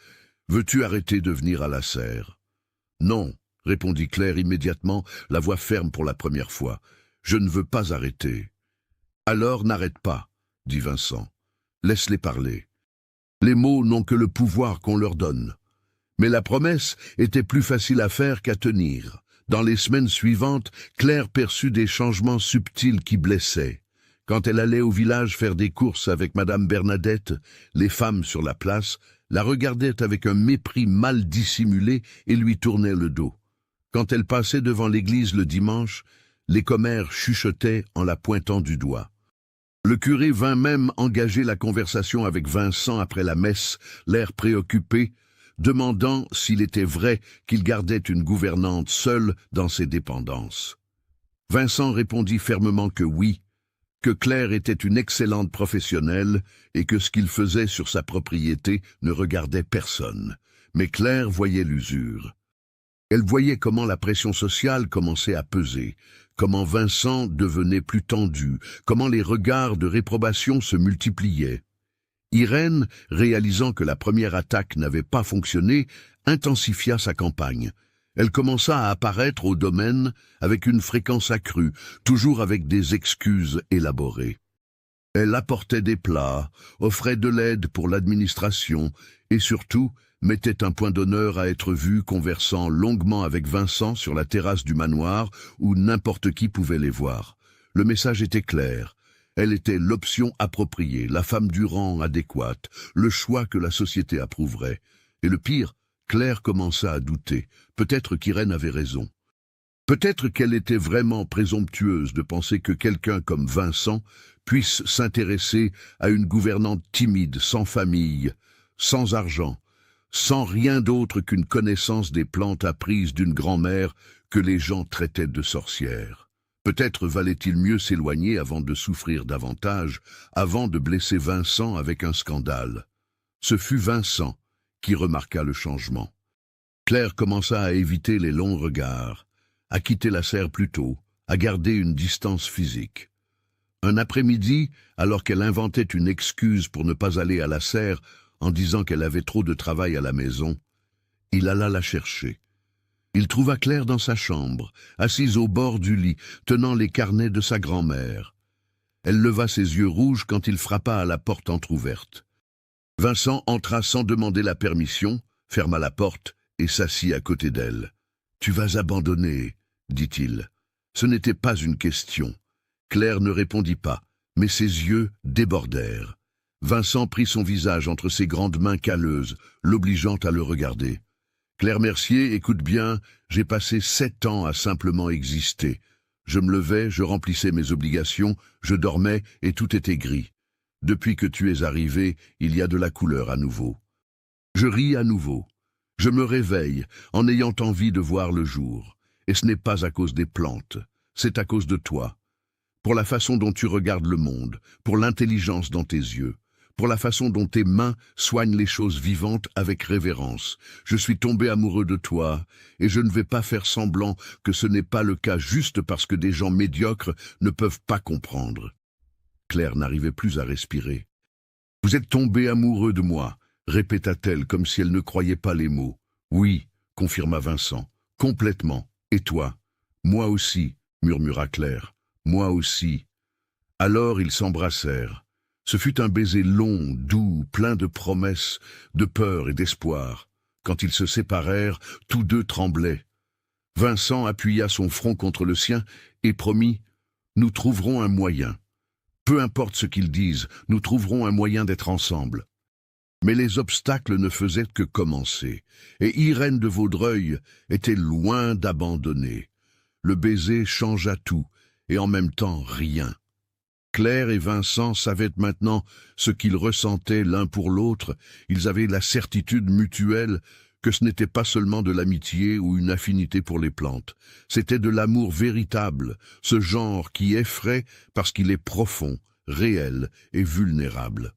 Veux-tu arrêter de venir à la serre ?»« Non, » répondit Claire immédiatement, la voix ferme pour la première fois. « Je ne veux pas arrêter. »« Alors n'arrête pas, » dit Vincent. « Laisse-les parler. Les mots n'ont que le pouvoir qu'on leur donne. » Mais la promesse était plus facile à faire qu'à tenir. Dans les semaines suivantes, Claire perçut des changements subtils qui blessaient. Quand elle allait au village faire des courses avec Madame Bernadette, les femmes sur la place la regardaient avec un mépris mal dissimulé et lui tournaient le dos. Quand elle passait devant l'église le dimanche, les commères chuchotaient en la pointant du doigt. Le curé vint même engager la conversation avec Vincent après la messe, l'air préoccupé, demandant s'il était vrai qu'il gardait une gouvernante seule dans ses dépendances. Vincent répondit fermement que oui, que Claire était une excellente professionnelle et que ce qu'il faisait sur sa propriété ne regardait personne. Mais Claire voyait l'usure. Elle voyait comment la pression sociale commençait à peser, comment Vincent devenait plus tendu, comment les regards de réprobation se multipliaient. Irène, réalisant que la première attaque n'avait pas fonctionné, intensifia sa campagne. Elle commença à apparaître au domaine avec une fréquence accrue, toujours avec des excuses élaborées. Elle apportait des plats, offrait de l'aide pour l'administration et surtout mettait un point d'honneur à être vue conversant longuement avec Vincent sur la terrasse du manoir où n'importe qui pouvait les voir. Le message était clair. Elle était l'option appropriée, la femme du rang adéquate, le choix que la société approuverait. Et le pire, Claire commença à douter. Peut-être qu'Irène avait raison. Peut-être qu'elle était vraiment présomptueuse de penser que quelqu'un comme Vincent puisse s'intéresser à une gouvernante timide, sans famille, sans argent, sans rien d'autre qu'une connaissance des plantes apprises d'une grand-mère que les gens traitaient de sorcière. Peut-être valait-il mieux s'éloigner avant de souffrir davantage, avant de blesser Vincent avec un scandale. Ce fut Vincent qui remarqua le changement. Claire commença à éviter les longs regards, à quitter la serre plus tôt, à garder une distance physique. Un après-midi, alors qu'elle inventait une excuse pour ne pas aller à la serre en disant qu'elle avait trop de travail à la maison, il alla la chercher. Il trouva Claire dans sa chambre, assise au bord du lit, tenant les carnets de sa grand-mère. Elle leva ses yeux rouges quand il frappa à la porte entr'ouverte. Vincent entra sans demander la permission, ferma la porte et s'assit à côté d'elle. « Tu vas abandonner, » dit-il. Ce n'était pas une question. Claire ne répondit pas, mais ses yeux débordèrent. Vincent prit son visage entre ses grandes mains calleuses, l'obligeant à le regarder. Claire Mercier, écoute bien, j'ai passé 7 ans à simplement exister. Je me levais, je remplissais mes obligations, je dormais et tout était gris. Depuis que tu es arrivé, il y a de la couleur à nouveau. Je ris à nouveau. Je me réveille en ayant envie de voir le jour. Et ce n'est pas à cause des plantes, c'est à cause de toi. Pour la façon dont tu regardes le monde, pour l'intelligence dans tes yeux, pour la façon dont tes mains soignent les choses vivantes avec révérence. Je suis tombé amoureux de toi, et je ne vais pas faire semblant que ce n'est pas le cas juste parce que des gens médiocres ne peuvent pas comprendre. Claire n'arrivait plus à respirer. « Vous êtes tombé amoureux de moi », répéta-t-elle comme si elle ne croyait pas les mots. « Oui », confirma Vincent, « complètement. Et toi ?»« Moi aussi », murmura Claire. « Moi aussi. » Alors ils s'embrassèrent. Ce fut un baiser long, doux, plein de promesses, de peur et d'espoir. Quand ils se séparèrent, tous deux tremblaient. Vincent appuya son front contre le sien et promit « Nous trouverons un moyen. Peu importe ce qu'ils disent, nous trouverons un moyen d'être ensemble. » Mais les obstacles ne faisaient que commencer, et Irène de Vaudreuil était loin d'abandonner. Le baiser changea tout, et en même temps rien. Claire et Vincent savaient maintenant ce qu'ils ressentaient l'un pour l'autre. Ils avaient la certitude mutuelle que ce n'était pas seulement de l'amitié ou une affinité pour les plantes, c'était de l'amour véritable, ce genre qui effraie parce qu'il est profond, réel et vulnérable.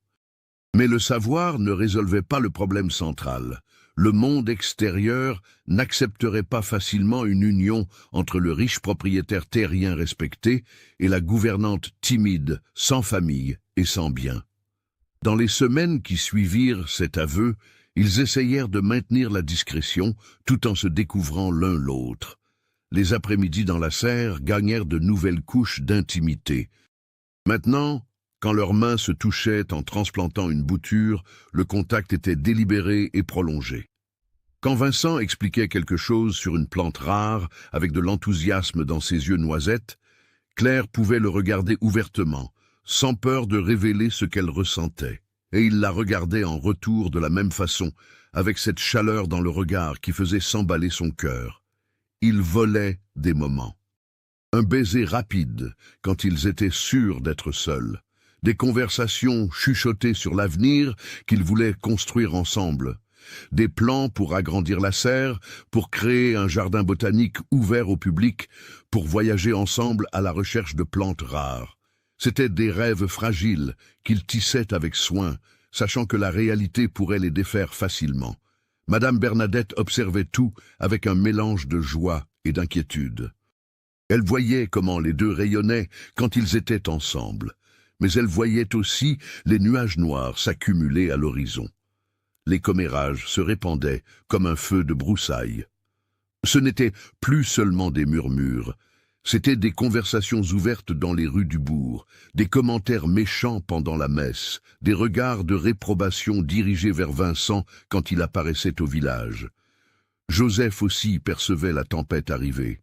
Mais le savoir ne résolvait pas le problème central. Le monde extérieur n'accepterait pas facilement une union entre le riche propriétaire terrien respecté et la gouvernante timide, sans famille et sans bien. Dans les semaines qui suivirent cet aveu, ils essayèrent de maintenir la discrétion tout en se découvrant l'un l'autre. Les après-midi dans la serre gagnèrent de nouvelles couches d'intimité. Maintenant, quand leurs mains se touchaient en transplantant une bouture, le contact était délibéré et prolongé. Quand Vincent expliquait quelque chose sur une plante rare, avec de l'enthousiasme dans ses yeux noisettes, Claire pouvait le regarder ouvertement, sans peur de révéler ce qu'elle ressentait. Et il la regardait en retour de la même façon, avec cette chaleur dans le regard qui faisait s'emballer son cœur. Ils volaient des moments. Un baiser rapide, quand ils étaient sûrs d'être seuls. Des conversations chuchotées sur l'avenir qu'ils voulaient construire ensemble. Des plans pour agrandir la serre, pour créer un jardin botanique ouvert au public, pour voyager ensemble à la recherche de plantes rares. C'étaient des rêves fragiles qu'ils tissaient avec soin, sachant que la réalité pourrait les défaire facilement. Madame Bernadette observait tout avec un mélange de joie et d'inquiétude. Elle voyait comment les deux rayonnaient quand ils étaient ensemble, mais elle voyait aussi les nuages noirs s'accumuler à l'horizon. Les commérages se répandaient comme un feu de broussailles. Ce n'était plus seulement des murmures, c'étaient des conversations ouvertes dans les rues du bourg, des commentaires méchants pendant la messe, des regards de réprobation dirigés vers Vincent quand il apparaissait au village. Joseph aussi percevait la tempête arriver.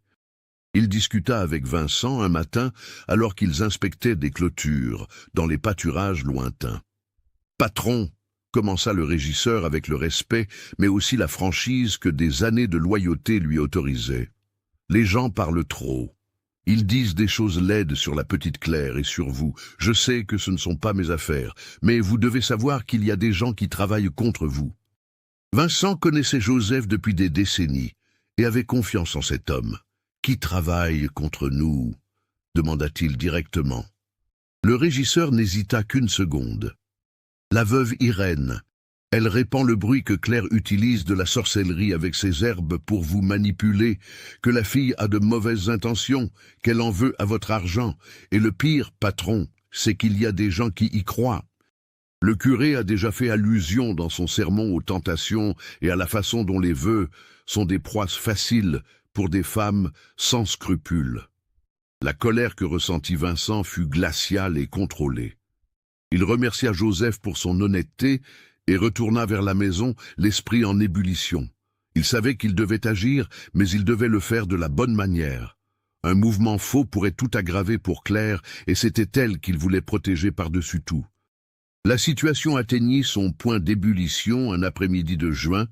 Il discuta avec Vincent un matin alors qu'ils inspectaient des clôtures dans les pâturages lointains. « Patron !» commença le régisseur avec le respect, mais aussi la franchise que des années de loyauté lui autorisaient. « Les gens parlent trop. Ils disent des choses laides sur la petite Claire et sur vous. Je sais que ce ne sont pas mes affaires, mais vous devez savoir qu'il y a des gens qui travaillent contre vous. » Vincent connaissait Joseph depuis des décennies et avait confiance en cet homme. « Qui travaille contre nous ?» demanda-t-il directement. Le régisseur n'hésita qu'une seconde. « La veuve Irène. Elle répand le bruit que Claire utilise de la sorcellerie avec ses herbes pour vous manipuler, que la fille a de mauvaises intentions, qu'elle en veut à votre argent, et le pire, patron, c'est qu'il y a des gens qui y croient. Le curé a déjà fait allusion dans son sermon aux tentations et à la façon dont les vœux sont des proies faciles pour des femmes sans scrupules. » La colère que ressentit Vincent fut glaciale et contrôlée. Il remercia Joseph pour son honnêteté et retourna vers la maison, l'esprit en ébullition. Il savait qu'il devait agir, mais il devait le faire de la bonne manière. Un mouvement faux pourrait tout aggraver pour Claire, et c'était elle qu'il voulait protéger par-dessus tout. La situation atteignit son point d'ébullition un après-midi de juin,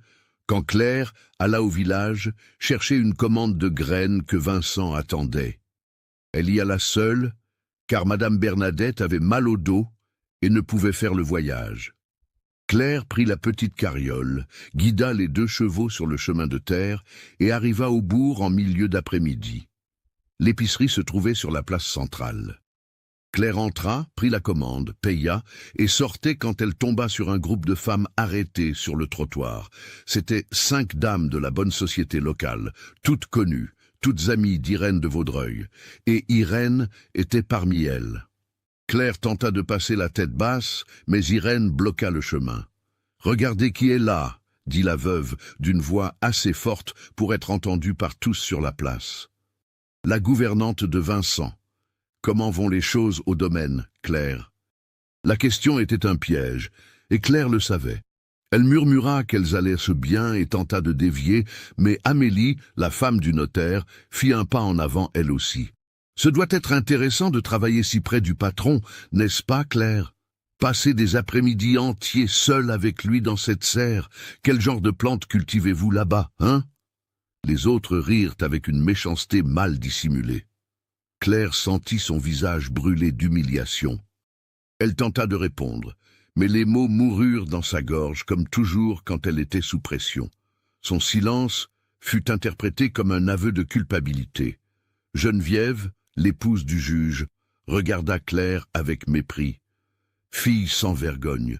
quand Claire alla au village chercher une commande de graines que Vincent attendait. Elle y alla seule, car Madame Bernadette avait mal au dos et ne pouvait faire le voyage. Claire prit la petite carriole, guida les 2 chevaux sur le chemin de terre et arriva au bourg en milieu d'après-midi. L'épicerie se trouvait sur la place centrale. Claire entra, prit la commande, paya et sortait quand elle tomba sur un groupe de femmes arrêtées sur le trottoir. C'étaient 5 dames de la bonne société locale, toutes connues, toutes amies d'Irène de Vaudreuil, et Irène était parmi elles. Claire tenta de passer la tête basse, mais Irène bloqua le chemin. « Regardez qui est là !» dit la veuve d'une voix assez forte pour être entendue par tous sur la place. La gouvernante de Vincent. « Comment vont les choses au domaine, Claire ?» La question était un piège, et Claire le savait. Elle murmura qu'elles allaient se bien et tenta de dévier, mais Amélie, la femme du notaire, fit un pas en avant elle aussi. « Ce doit être intéressant de travailler si près du patron, n'est-ce pas, Claire ? Passer des après-midi entiers seule avec lui dans cette serre, quel genre de plantes cultivez-vous là-bas, hein ?» Les autres rirent avec une méchanceté mal dissimulée. Claire sentit son visage brûler d'humiliation. Elle tenta de répondre, mais les mots moururent dans sa gorge, comme toujours quand elle était sous pression. Son silence fut interprété comme un aveu de culpabilité. Geneviève, l'épouse du juge, regarda Claire avec mépris. « Fille sans vergogne,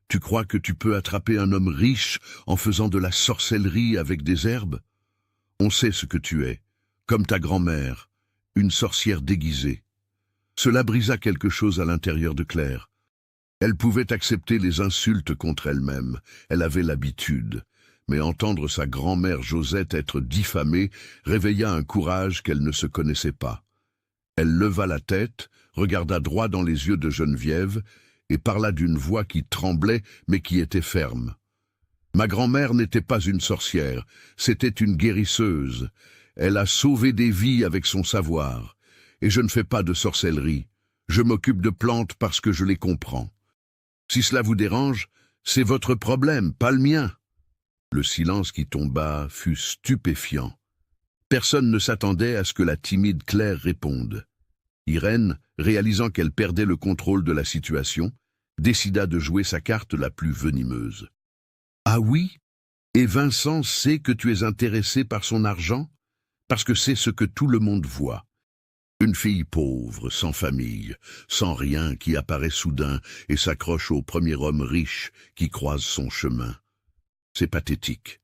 tu crois que tu peux attraper un homme riche en faisant de la sorcellerie avec des herbes? On sait ce que tu es, comme ta grand-mère, une sorcière déguisée. » Cela brisa quelque chose à l'intérieur de Claire. Elle pouvait accepter les insultes contre elle-même, elle avait l'habitude. Mais entendre sa grand-mère Josette être diffamée réveilla un courage qu'elle ne se connaissait pas. Elle leva la tête, regarda droit dans les yeux de Geneviève et parla d'une voix qui tremblait mais qui était ferme. « Ma grand-mère n'était pas une sorcière, c'était une guérisseuse. Elle a sauvé des vies avec son savoir. Et je ne fais pas de sorcellerie. Je m'occupe de plantes parce que je les comprends. Si cela vous dérange, c'est votre problème, pas le mien. » Le silence qui tomba fut stupéfiant. Personne ne s'attendait à ce que la timide Claire réponde. Irène, réalisant qu'elle perdait le contrôle de la situation, décida de jouer sa carte la plus venimeuse. « Ah oui? Et Vincent sait que tu es intéressé par son argent? Parce que c'est ce que tout le monde voit. Une fille pauvre, sans famille, sans rien, qui apparaît soudain et s'accroche au premier homme riche qui croise son chemin. C'est pathétique. »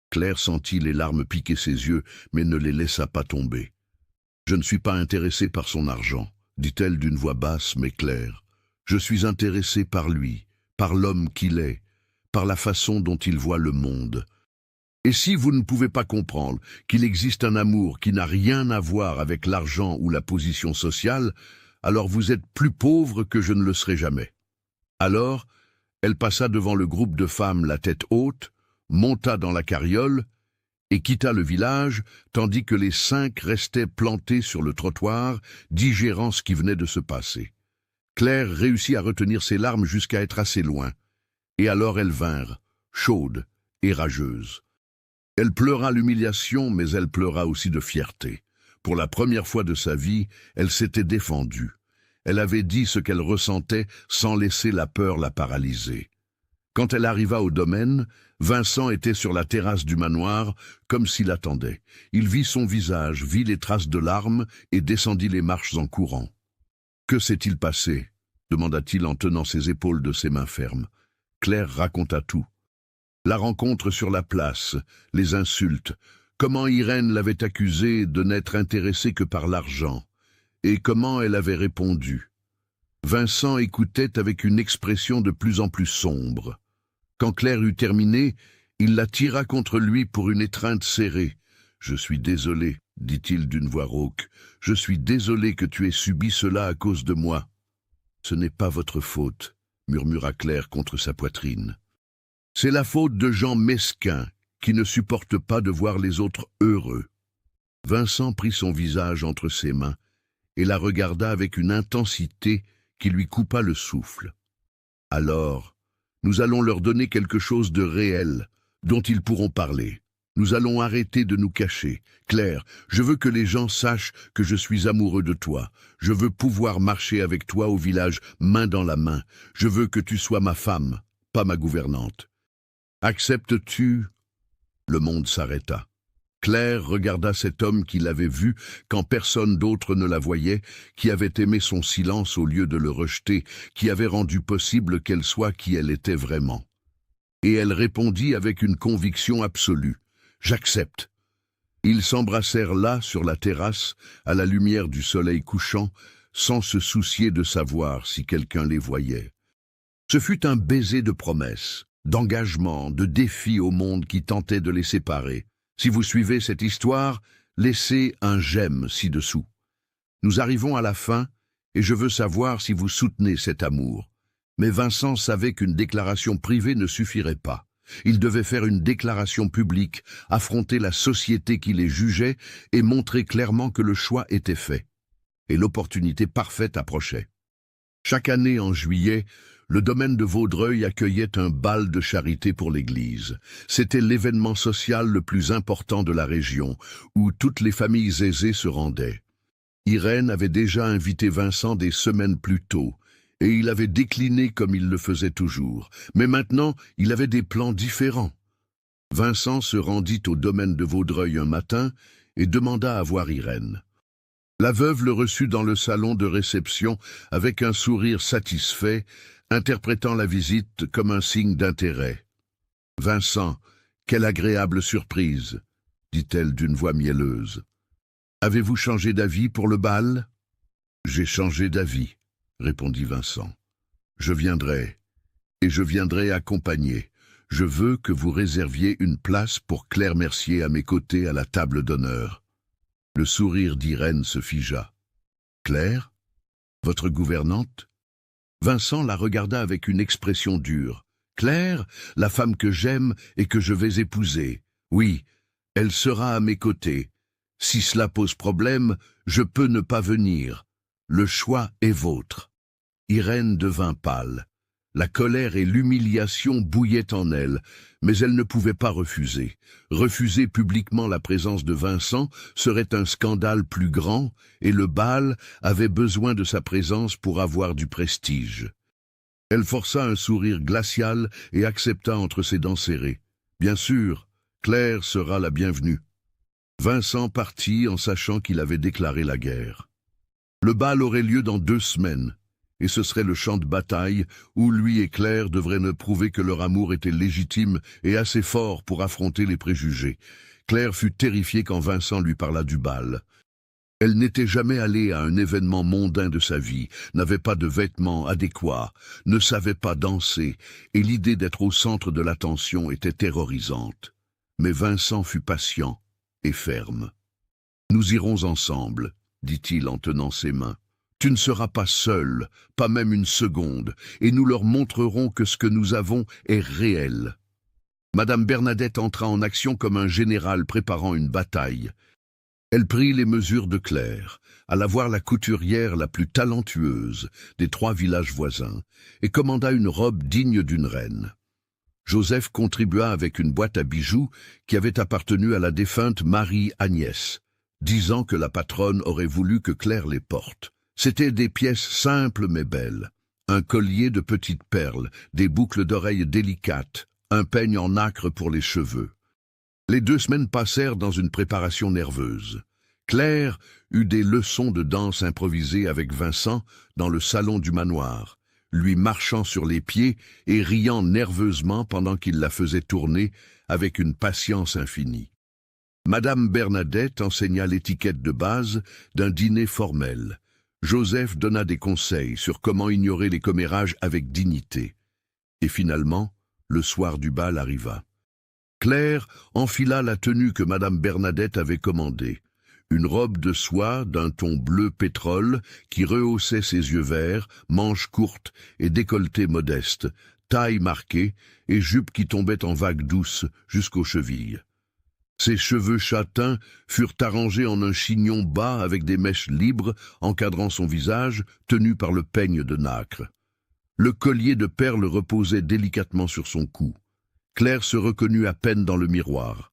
Claire sentit les larmes piquer ses yeux, mais ne les laissa pas tomber. « Je ne suis pas intéressée par son argent, » dit-elle d'une voix basse mais claire. « Je suis intéressée par lui, par l'homme qu'il est, par la façon dont il voit le monde. Et si vous ne pouvez pas comprendre qu'il existe un amour qui n'a rien à voir avec l'argent ou la position sociale, alors vous êtes plus pauvre que je ne le serai jamais. » Alors, elle passa devant le groupe de femmes la tête haute, monta dans la carriole et quitta le village, tandis que les 5 restaient plantés sur le trottoir, digérant ce qui venait de se passer. Claire réussit à retenir ses larmes jusqu'à être assez loin, et alors elles vinrent, chaudes et rageuses. Elle pleura l'humiliation, mais elle pleura aussi de fierté. Pour la première fois de sa vie, elle s'était défendue. Elle avait dit ce qu'elle ressentait sans laisser la peur la paralyser. Quand elle arriva au domaine, Vincent était sur la terrasse du manoir, comme s'il attendait. Il vit son visage, vit les traces de larmes et descendit les marches en courant. « Que s'est-il passé ?» demanda-t-il en tenant ses épaules de ses mains fermes. Claire raconta tout. La rencontre sur la place, les insultes, comment Irène l'avait accusée de n'être intéressée que par l'argent, et comment elle avait répondu. Vincent écoutait avec une expression de plus en plus sombre. Quand Claire eut terminé, il la tira contre lui pour une étreinte serrée. « Je suis désolé, » dit-il d'une voix rauque. « Je suis désolé que tu aies subi cela à cause de moi. »« Ce n'est pas votre faute, » murmura Claire contre sa poitrine. « C'est la faute de gens mesquins qui ne supportent pas de voir les autres heureux. » Vincent prit son visage entre ses mains et la regarda avec une intensité qui lui coupa le souffle. « Alors, nous allons leur donner quelque chose de réel, dont ils pourront parler. Nous allons arrêter de nous cacher. Claire, je veux que les gens sachent que je suis amoureux de toi. Je veux pouvoir marcher avec toi au village, main dans la main. Je veux que tu sois ma femme, pas ma gouvernante. Acceptes-tu » Le monde s'arrêta. Claire regarda cet homme qui l'avait vue quand personne d'autre ne la voyait, qui avait aimé son silence au lieu de le rejeter, qui avait rendu possible qu'elle soit qui elle était vraiment. Et elle répondit avec une conviction absolue. « J'accepte. » Ils s'embrassèrent là, sur la terrasse, à la lumière du soleil couchant, sans se soucier de savoir si quelqu'un les voyait. Ce fut un baiser de promesse, d'engagement, de défi au monde qui tentait de les séparer. Si vous suivez cette histoire, laissez un j'aime ci-dessous. Nous arrivons à la fin, et je veux savoir si vous soutenez cet amour. Mais Vincent savait qu'une déclaration privée ne suffirait pas. Il devait faire une déclaration publique, affronter la société qui les jugeait et montrer clairement que le choix était fait. Et l'opportunité parfaite approchait. Chaque année en juillet, le domaine de Vaudreuil accueillait un bal de charité pour l'église. C'était l'événement social le plus important de la région, où toutes les familles aisées se rendaient. Irène avait déjà invité Vincent des semaines plus tôt, et il avait décliné comme il le faisait toujours. Mais maintenant, il avait des plans différents. Vincent se rendit au domaine de Vaudreuil un matin et demanda à voir Irène. La veuve le reçut dans le salon de réception avec un sourire satisfait, interprétant la visite comme un signe d'intérêt. « Vincent, quelle agréable surprise !» dit-elle d'une voix mielleuse. « Avez-vous changé d'avis pour le bal ?»« J'ai changé d'avis, » répondit Vincent. « Je viendrai, et je viendrai accompagner. Je veux que vous réserviez une place pour Claire Mercier à mes côtés à la table d'honneur. » Le sourire d'Irène se figea. « Claire, votre gouvernante ?» Vincent la regarda avec une expression dure. « Claire, la femme que j'aime et que je vais épouser. Oui, elle sera à mes côtés. Si cela pose problème, je peux ne pas venir. Le choix est vôtre. » Irène devint pâle. La colère et l'humiliation bouillaient en elle, mais elle ne pouvait pas refuser. Refuser publiquement la présence de Vincent serait un scandale plus grand, et le bal avait besoin de sa présence pour avoir du prestige. Elle força un sourire glacial et accepta entre ses dents serrées. « Bien sûr, Claire sera la bienvenue. » Vincent partit en sachant qu'il avait déclaré la guerre. Le bal aurait lieu dans 2 semaines. Et ce serait le champ de bataille où lui et Claire devraient ne prouver que leur amour était légitime et assez fort pour affronter les préjugés. Claire fut terrifiée quand Vincent lui parla du bal. Elle n'était jamais allée à un événement mondain de sa vie, n'avait pas de vêtements adéquats, ne savait pas danser, et l'idée d'être au centre de l'attention était terrorisante. Mais Vincent fut patient et ferme. « Nous irons ensemble, » dit-il en tenant ses mains. « Tu ne seras pas seul, pas même une seconde, et nous leur montrerons que ce que nous avons est réel. » Madame Bernadette entra en action comme un général préparant une bataille. Elle prit les mesures de Claire, alla voir la couturière la plus talentueuse des 3 villages voisins, et commanda une robe digne d'une reine. Joseph contribua avec une boîte à bijoux qui avait appartenu à la défunte Marie-Agnès, disant que la patronne aurait voulu que Claire les porte. C'étaient des pièces simples mais belles. Un collier de petites perles, des boucles d'oreilles délicates, un peigne en nacre pour les cheveux. Les 2 semaines passèrent dans une préparation nerveuse. Claire eut des leçons de danse improvisées avec Vincent dans le salon du manoir, lui marchant sur les pieds et riant nerveusement pendant qu'il la faisait tourner avec une patience infinie. Madame Bernadette enseigna l'étiquette de base d'un dîner formel. Joseph donna des conseils sur comment ignorer les commérages avec dignité. Et finalement, le soir du bal arriva. Claire enfila la tenue que Madame Bernadette avait commandée. Une robe de soie d'un ton bleu pétrole qui rehaussait ses yeux verts, manches courtes et décolleté modeste, taille marquée et jupe qui tombait en vagues douces jusqu'aux chevilles. Ses cheveux châtains furent arrangés en un chignon bas avec des mèches libres encadrant son visage, tenu par le peigne de nacre. Le collier de perles reposait délicatement sur son cou. Claire se reconnut à peine dans le miroir.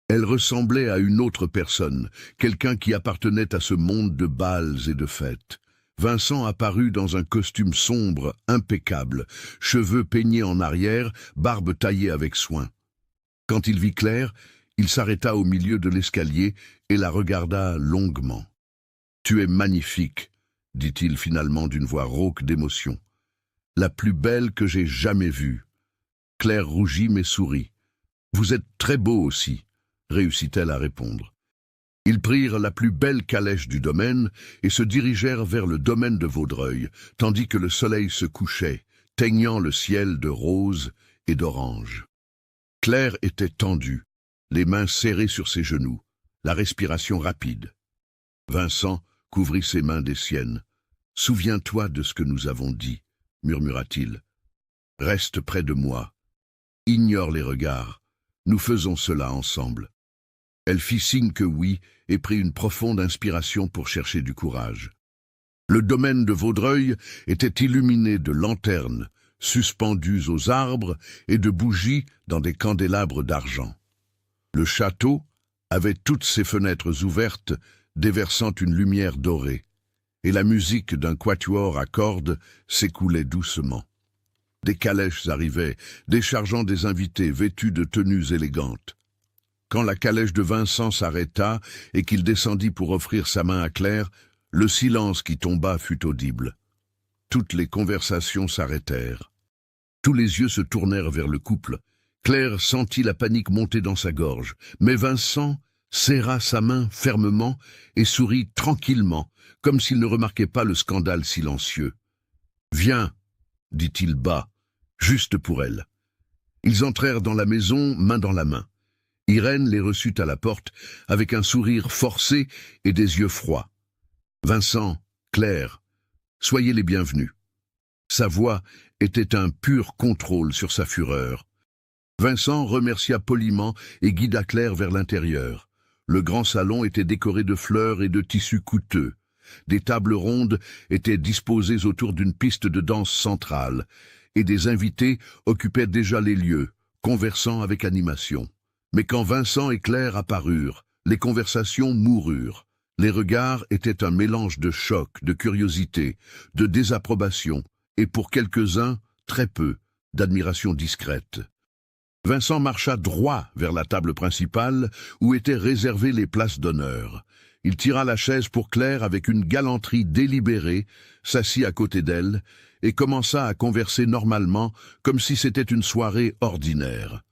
Elle ressemblait à une autre personne, quelqu'un qui appartenait à ce monde de bals et de fêtes. Vincent apparut dans un costume sombre, impeccable, cheveux peignés en arrière, barbe taillée avec soin. Quand il vit Claire, il s'arrêta au milieu de l'escalier et la regarda longuement. « Tu es magnifique, » dit-il finalement d'une voix rauque d'émotion. « La plus belle que j'ai jamais vue. » Claire rougit mais sourit. « Vous êtes très beau aussi, » réussit-elle à répondre. Ils prirent la plus belle calèche du domaine et se dirigèrent vers le domaine de Vaudreuil, tandis que le soleil se couchait, teignant le ciel de rose et d'orange. Claire était tendue, les mains serrées sur ses genoux, la respiration rapide. Vincent couvrit ses mains des siennes. « Souviens-toi de ce que nous avons dit, » murmura-t-il. « Reste près de moi. Ignore les regards. Nous faisons cela ensemble. » Elle fit signe que oui et prit une profonde inspiration pour chercher du courage. Le domaine de Vaudreuil était illuminé de lanternes suspendues aux arbres et de bougies dans des candélabres d'argent. Le château avait toutes ses fenêtres ouvertes, déversant une lumière dorée, et la musique d'un quatuor à cordes s'écoulait doucement. Des calèches arrivaient, déchargeant des invités vêtus de tenues élégantes. Quand la calèche de Vincent s'arrêta et qu'il descendit pour offrir sa main à Claire, le silence qui tomba fut audible. Toutes les conversations s'arrêtèrent. Tous les yeux se tournèrent vers le couple. Claire sentit la panique monter dans sa gorge, mais Vincent serra sa main fermement et sourit tranquillement, comme s'il ne remarquait pas le scandale silencieux. « Viens », dit-il bas, juste pour elle. Ils entrèrent dans la maison, main dans la main. Irène les reçut à la porte, avec un sourire forcé et des yeux froids. « Vincent, Claire, soyez les bienvenus. » Sa voix était un pur contrôle sur sa fureur. Vincent remercia poliment et guida Claire vers l'intérieur. Le grand salon était décoré de fleurs et de tissus coûteux. Des tables rondes étaient disposées autour d'une piste de danse centrale, et des invités occupaient déjà les lieux, conversant avec animation. Mais quand Vincent et Claire apparurent, les conversations moururent. Les regards étaient un mélange de choc, de curiosité, de désapprobation, et pour quelques-uns, très peu, d'admiration discrète. Vincent marcha droit vers la table principale où étaient réservées les places d'honneur. Il tira la chaise pour Claire avec une galanterie délibérée, s'assit à côté d'elle et commença à converser normalement comme si c'était une soirée ordinaire.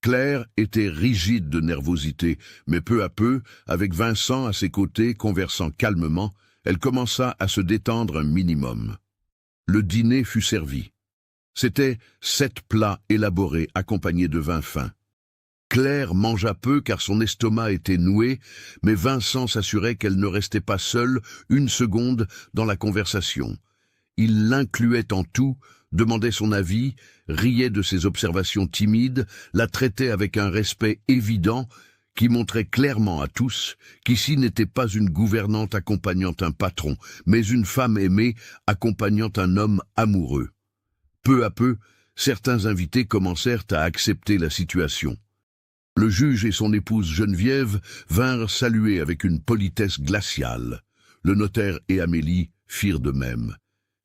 Claire était rigide de nervosité, mais peu à peu, avec Vincent à ses côtés conversant calmement, elle commença à se détendre un minimum. Le dîner fut servi. C'étaient 7 plats élaborés accompagnés de vin fin. Claire mangea peu car son estomac était noué, mais Vincent s'assurait qu'elle ne restait pas seule une seconde dans la conversation. Il l'incluait en tout, demandait son avis, riait de ses observations timides, la traitait avec un respect évident qui montrait clairement à tous qu'ici n'était pas une gouvernante accompagnant un patron, mais une femme aimée accompagnant un homme amoureux. Peu à peu, certains invités commencèrent à accepter la situation. Le juge et son épouse Geneviève vinrent saluer avec une politesse glaciale. Le notaire et Amélie firent de même.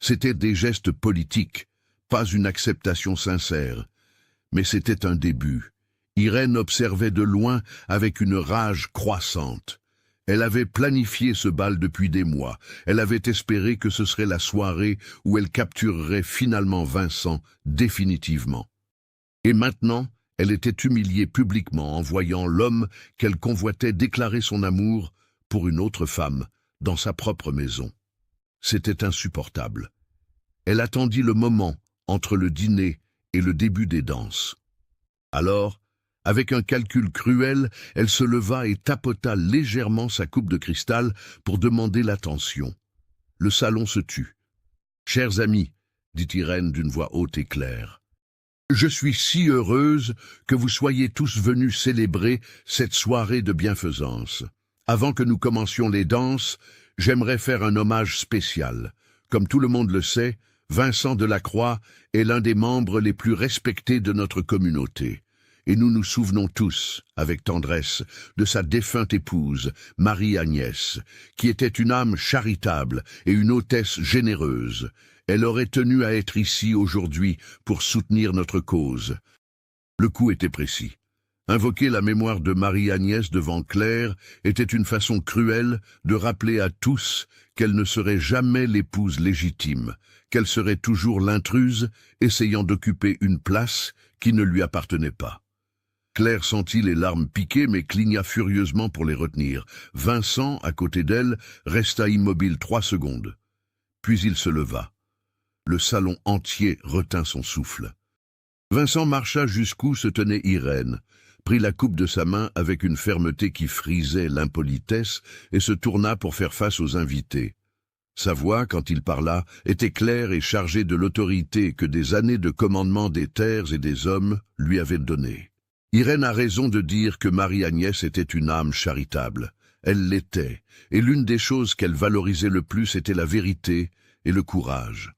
C'étaient des gestes politiques, pas une acceptation sincère. Mais c'était un début. Irène observait de loin avec une rage croissante. Elle avait planifié ce bal depuis des mois. Elle avait espéré que ce serait la soirée où elle capturerait finalement Vincent définitivement. Et maintenant, elle était humiliée publiquement en voyant l'homme qu'elle convoitait déclarer son amour pour une autre femme dans sa propre maison. C'était insupportable. Elle attendit le moment entre le dîner et le début des danses. Alors, avec un calcul cruel, elle se leva et tapota légèrement sa coupe de cristal pour demander l'attention. Le salon se tut. « Chers amis, » dit Irène d'une voix haute et claire, « je suis si heureuse que vous soyez tous venus célébrer cette soirée de bienfaisance. Avant que nous commencions les danses, j'aimerais faire un hommage spécial. Comme tout le monde le sait, Vincent Delacroix est l'un des membres les plus respectés de notre communauté. Et nous nous souvenons tous, avec tendresse, de sa défunte épouse, Marie-Agnès, qui était une âme charitable et une hôtesse généreuse. Elle aurait tenu à être ici aujourd'hui pour soutenir notre cause. Le coup était précis. Invoquer la mémoire de Marie-Agnès devant Claire était une façon cruelle de rappeler à tous qu'elle ne serait jamais l'épouse légitime, qu'elle serait toujours l'intruse essayant d'occuper une place qui ne lui appartenait pas. Claire sentit les larmes piquer mais cligna furieusement pour les retenir. Vincent, à côté d'elle, resta immobile 3 secondes. Puis il se leva. Le salon entier retint son souffle. Vincent marcha jusqu'où se tenait Irène, prit la coupe de sa main avec une fermeté qui frisait l'impolitesse et se tourna pour faire face aux invités. Sa voix, quand il parla, était claire et chargée de l'autorité que des années de commandement des terres et des hommes lui avaient donnée. Irène a raison de dire que Marie-Agnès était une âme charitable. Elle l'était, et l'une des choses qu'elle valorisait le plus était la vérité et le courage.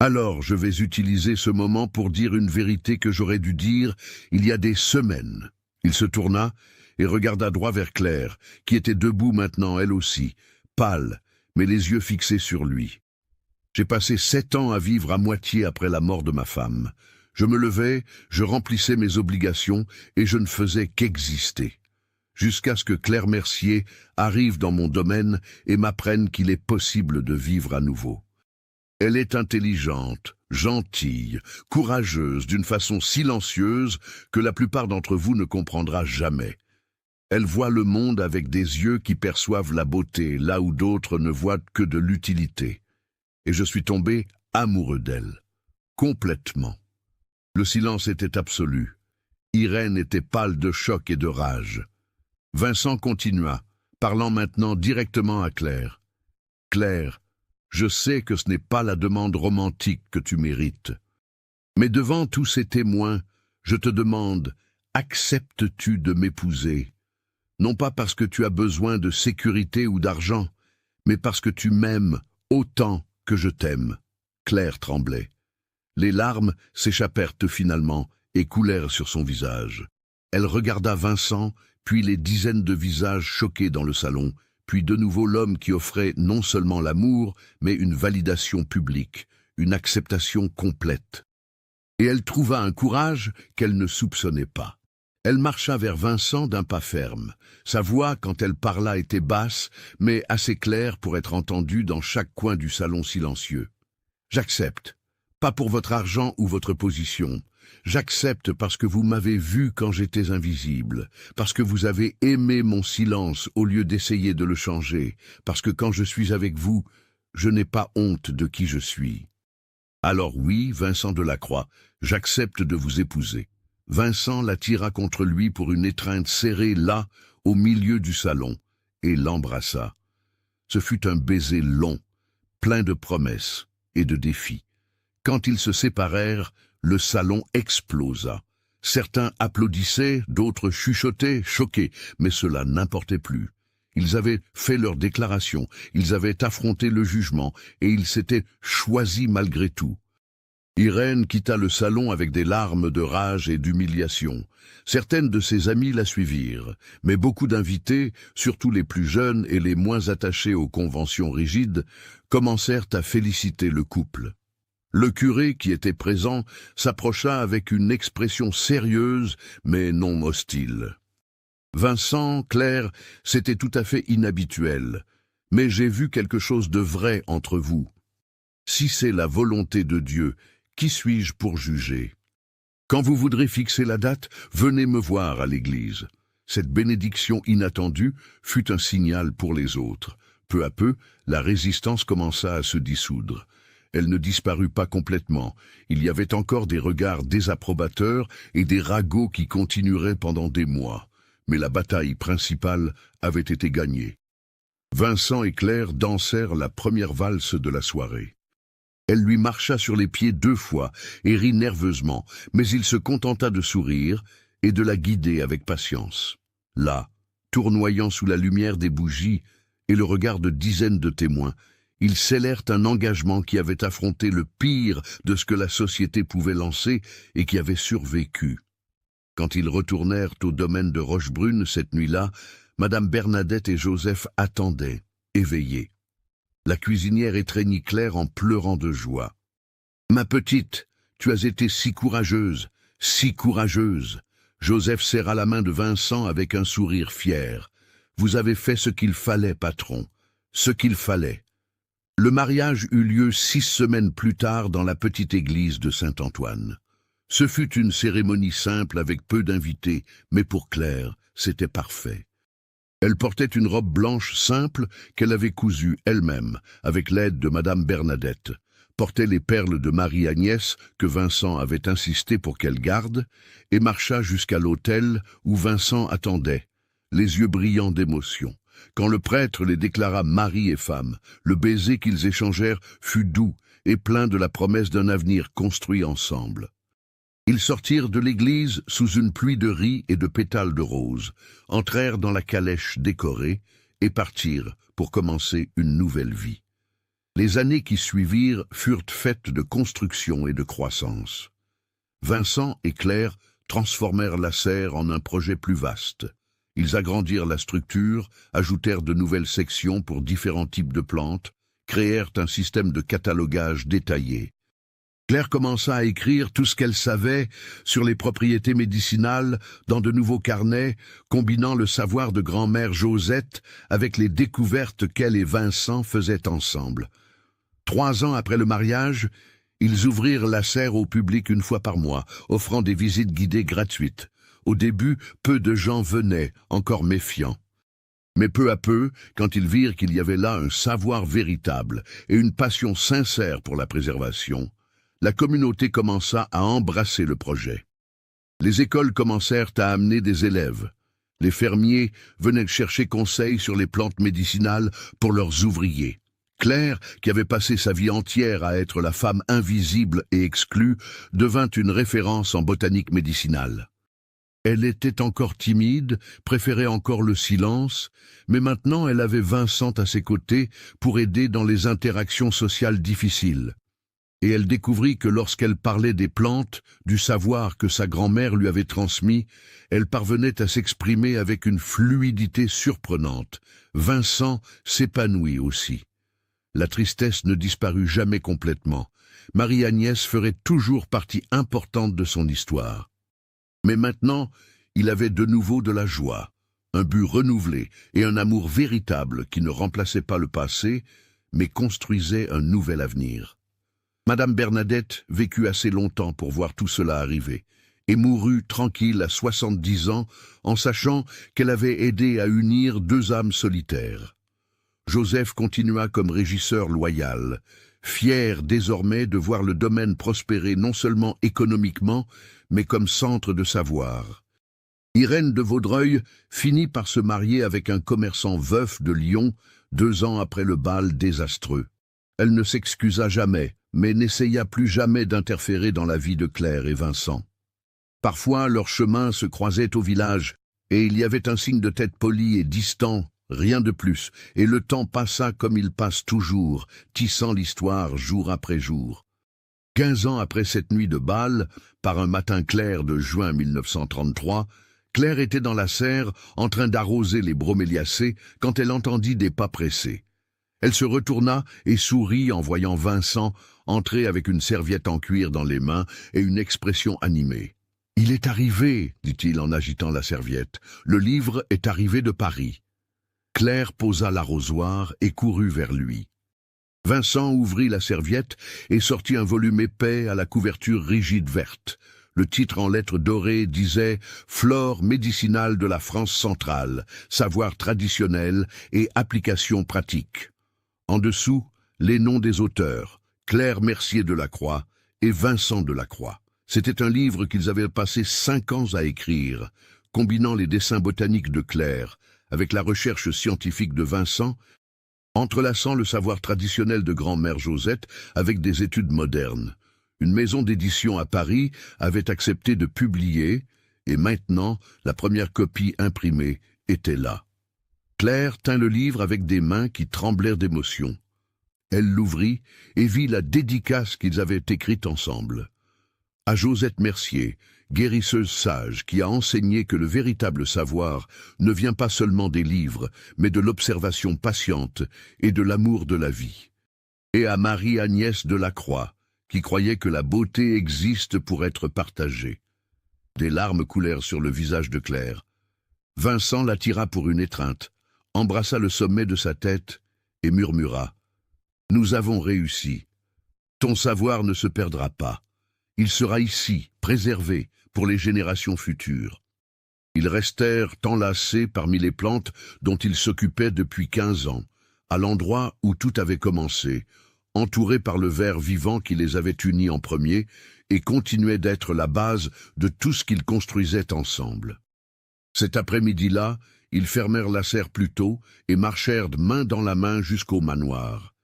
Alors je vais utiliser ce moment pour dire une vérité que j'aurais dû dire il y a des semaines. Il se tourna et regarda droit vers Claire, qui était debout maintenant elle aussi, pâle, mais les yeux fixés sur lui. J'ai passé 7 ans à vivre à moitié après la mort de ma femme. Je me levais, je remplissais mes obligations et je ne faisais qu'exister. Jusqu'à ce que Claire Mercier arrive dans mon domaine et m'apprenne qu'il est possible de vivre à nouveau. Elle est intelligente, gentille, courageuse, d'une façon silencieuse que la plupart d'entre vous ne comprendra jamais. Elle voit le monde avec des yeux qui perçoivent la beauté, là où d'autres ne voient que de l'utilité. Et je suis tombé amoureux d'elle, complètement. Le silence était absolu. Irène était pâle de choc et de rage. Vincent continua, parlant maintenant directement à Claire. « Claire, je sais que ce n'est pas la demande romantique que tu mérites. Mais devant tous ces témoins, je te demande, acceptes-tu de m'épouser? Non pas parce que tu as besoin de sécurité ou d'argent, mais parce que tu m'aimes autant que je t'aime. » Claire tremblait. Les larmes s'échappèrent finalement et coulèrent sur son visage. Elle regarda Vincent, puis les dizaines de visages choqués dans le salon, puis de nouveau l'homme qui offrait non seulement l'amour, mais une validation publique, une acceptation complète. Et elle trouva un courage qu'elle ne soupçonnait pas. Elle marcha vers Vincent d'un pas ferme. Sa voix, quand elle parla, était basse, mais assez claire pour être entendue dans chaque coin du salon silencieux. « J'accepte. Pas pour votre argent ou votre position. J'accepte parce que vous m'avez vu quand j'étais invisible, parce que vous avez aimé mon silence au lieu d'essayer de le changer, parce que quand je suis avec vous, je n'ai pas honte de qui je suis. Alors oui, Vincent Delacroix, j'accepte de vous épouser. » Vincent la tira contre lui pour une étreinte serrée là, au milieu du salon, et l'embrassa. Ce fut un baiser long, plein de promesses et de défis. Quand ils se séparèrent, le salon explosa. Certains applaudissaient, d'autres chuchotaient, choqués, mais cela n'importait plus. Ils avaient fait leur déclaration, ils avaient affronté le jugement, et ils s'étaient choisis malgré tout. Irène quitta le salon avec des larmes de rage et d'humiliation. Certaines de ses amies la suivirent, mais beaucoup d'invités, surtout les plus jeunes et les moins attachés aux conventions rigides, commencèrent à féliciter le couple. Le curé, qui était présent, s'approcha avec une expression sérieuse, mais non hostile. « Vincent, Claire, c'était tout à fait inhabituel, mais j'ai vu quelque chose de vrai entre vous. Si c'est la volonté de Dieu, qui suis-je pour juger? Quand vous voudrez fixer la date, venez me voir à l'église. » Cette bénédiction inattendue fut un signal pour les autres. Peu à peu, la résistance commença à se dissoudre. Elle ne disparut pas complètement. Il y avait encore des regards désapprobateurs et des ragots qui continueraient pendant des mois. Mais la bataille principale avait été gagnée. Vincent et Claire dansèrent la première valse de la soirée. Elle lui marcha sur les pieds 2 fois et rit nerveusement, mais il se contenta de sourire et de la guider avec patience. Là, tournoyant sous la lumière des bougies et le regard de dizaines de témoins, ils scellèrent un engagement qui avait affronté le pire de ce que la société pouvait lancer et qui avait survécu. Quand ils retournèrent au domaine de Rochebrune cette nuit-là, Madame Bernadette et Joseph attendaient, éveillés. La cuisinière étreignit Claire en pleurant de joie. « Ma petite, tu as été si courageuse, si courageuse. » Joseph serra la main de Vincent avec un sourire fier. « Vous avez fait ce qu'il fallait, patron, ce qu'il fallait. » Le mariage eut lieu 6 semaines plus tard dans la petite église de Saint-Antoine. Ce fut une cérémonie simple avec peu d'invités, mais pour Claire, c'était parfait. Elle portait une robe blanche simple qu'elle avait cousue elle-même, avec l'aide de Madame Bernadette, portait les perles de Marie-Agnès que Vincent avait insisté pour qu'elle garde, et marcha jusqu'à l'autel où Vincent attendait, les yeux brillants d'émotion. Quand le prêtre les déclara mari et femme, le baiser qu'ils échangèrent fut doux et plein de la promesse d'un avenir construit ensemble. Ils sortirent de l'église sous une pluie de riz et de pétales de roses, entrèrent dans la calèche décorée et partirent pour commencer une nouvelle vie. Les années qui suivirent furent faites de construction et de croissance. Vincent et Claire transformèrent la serre en un projet plus vaste. Ils agrandirent la structure, ajoutèrent de nouvelles sections pour différents types de plantes, créèrent un système de catalogage détaillé. Claire commença à écrire tout ce qu'elle savait sur les propriétés médicinales dans de nouveaux carnets, combinant le savoir de grand-mère Josette avec les découvertes qu'elle et Vincent faisaient ensemble. 3 ans après le mariage, ils ouvrirent la serre au public une fois par mois, offrant des visites guidées gratuites. Au début, peu de gens venaient, encore méfiants. Mais peu à peu, quand ils virent qu'il y avait là un savoir véritable et une passion sincère pour la préservation, la communauté commença à embrasser le projet. Les écoles commencèrent à amener des élèves. Les fermiers venaient chercher conseil sur les plantes médicinales pour leurs ouvriers. Claire, qui avait passé sa vie entière à être la femme invisible et exclue, devint une référence en botanique médicinale. Elle était encore timide, préférait encore le silence, mais maintenant elle avait Vincent à ses côtés pour aider dans les interactions sociales difficiles. Et elle découvrit que lorsqu'elle parlait des plantes, du savoir que sa grand-mère lui avait transmis, elle parvenait à s'exprimer avec une fluidité surprenante. Vincent s'épanouit aussi. La tristesse ne disparut jamais complètement. Marie-Agnès ferait toujours partie importante de son histoire. Mais maintenant, il avait de nouveau de la joie, un but renouvelé et un amour véritable qui ne remplaçait pas le passé, mais construisait un nouvel avenir. Madame Bernadette vécut assez longtemps pour voir tout cela arriver, et mourut tranquille à 70 ans en sachant qu'elle avait aidé à unir 2 âmes solitaires. Joseph continua comme régisseur loyal, fier désormais de voir le domaine prospérer non seulement économiquement, mais comme centre de savoir. Irène de Vaudreuil finit par se marier avec un commerçant veuf de Lyon 2 ans après le bal désastreux. Elle ne s'excusa jamais, mais n'essaya plus jamais d'interférer dans la vie de Claire et Vincent. Parfois, leurs chemins se croisaient au village, et il y avait un signe de tête poli et distant, rien de plus, et le temps passa comme il passe toujours, tissant l'histoire jour après jour. 15 ans après cette nuit de bal, par un matin clair de juin 1933, Claire était dans la serre, en train d'arroser les broméliacées, quand elle entendit des pas pressés. Elle se retourna et sourit en voyant Vincent entrer avec une serviette en cuir dans les mains et une expression animée. « Il est arrivé, dit-il en agitant la serviette. Le livre est arrivé de Paris. » Claire posa l'arrosoir et courut vers lui. Vincent ouvrit la serviette et sortit un volume épais à la couverture rigide verte. Le titre en lettres dorées disait « Flore médicinale de la France centrale, savoir traditionnel et application pratique ». En dessous, les noms des auteurs, Claire Mercier de la Croix et Vincent de la Croix. C'était un livre qu'ils avaient passé 5 ans à écrire, combinant les dessins botaniques de Claire avec la recherche scientifique de Vincent, entrelaçant le savoir traditionnel de grand-mère Josette avec des études modernes. Une maison d'édition à Paris avait accepté de publier, et maintenant, la première copie imprimée était là. Claire tint le livre avec des mains qui tremblèrent d'émotion. Elle l'ouvrit et vit la dédicace qu'ils avaient écrite ensemble. À Josette Mercier, guérisseuse sage qui a enseigné que le véritable savoir ne vient pas seulement des livres, mais de l'observation patiente et de l'amour de la vie. Et à Marie-Agnès de la Croix, qui croyait que la beauté existe pour être partagée. Des larmes coulèrent sur le visage de Claire. Vincent la tira pour une étreinte, embrassa le sommet de sa tête et murmura « Nous avons réussi. Ton savoir ne se perdra pas. Il sera ici, préservé, pour les générations futures. » Ils restèrent enlacés parmi les plantes dont ils s'occupaient depuis 15 ans, à l'endroit où tout avait commencé, entourés par le ver vivant qui les avait unis en premier et continuait d'être la base de tout ce qu'ils construisaient ensemble. Cet après-midi-là, ils fermèrent la serre plus tôt et marchèrent main dans la main jusqu'au manoir.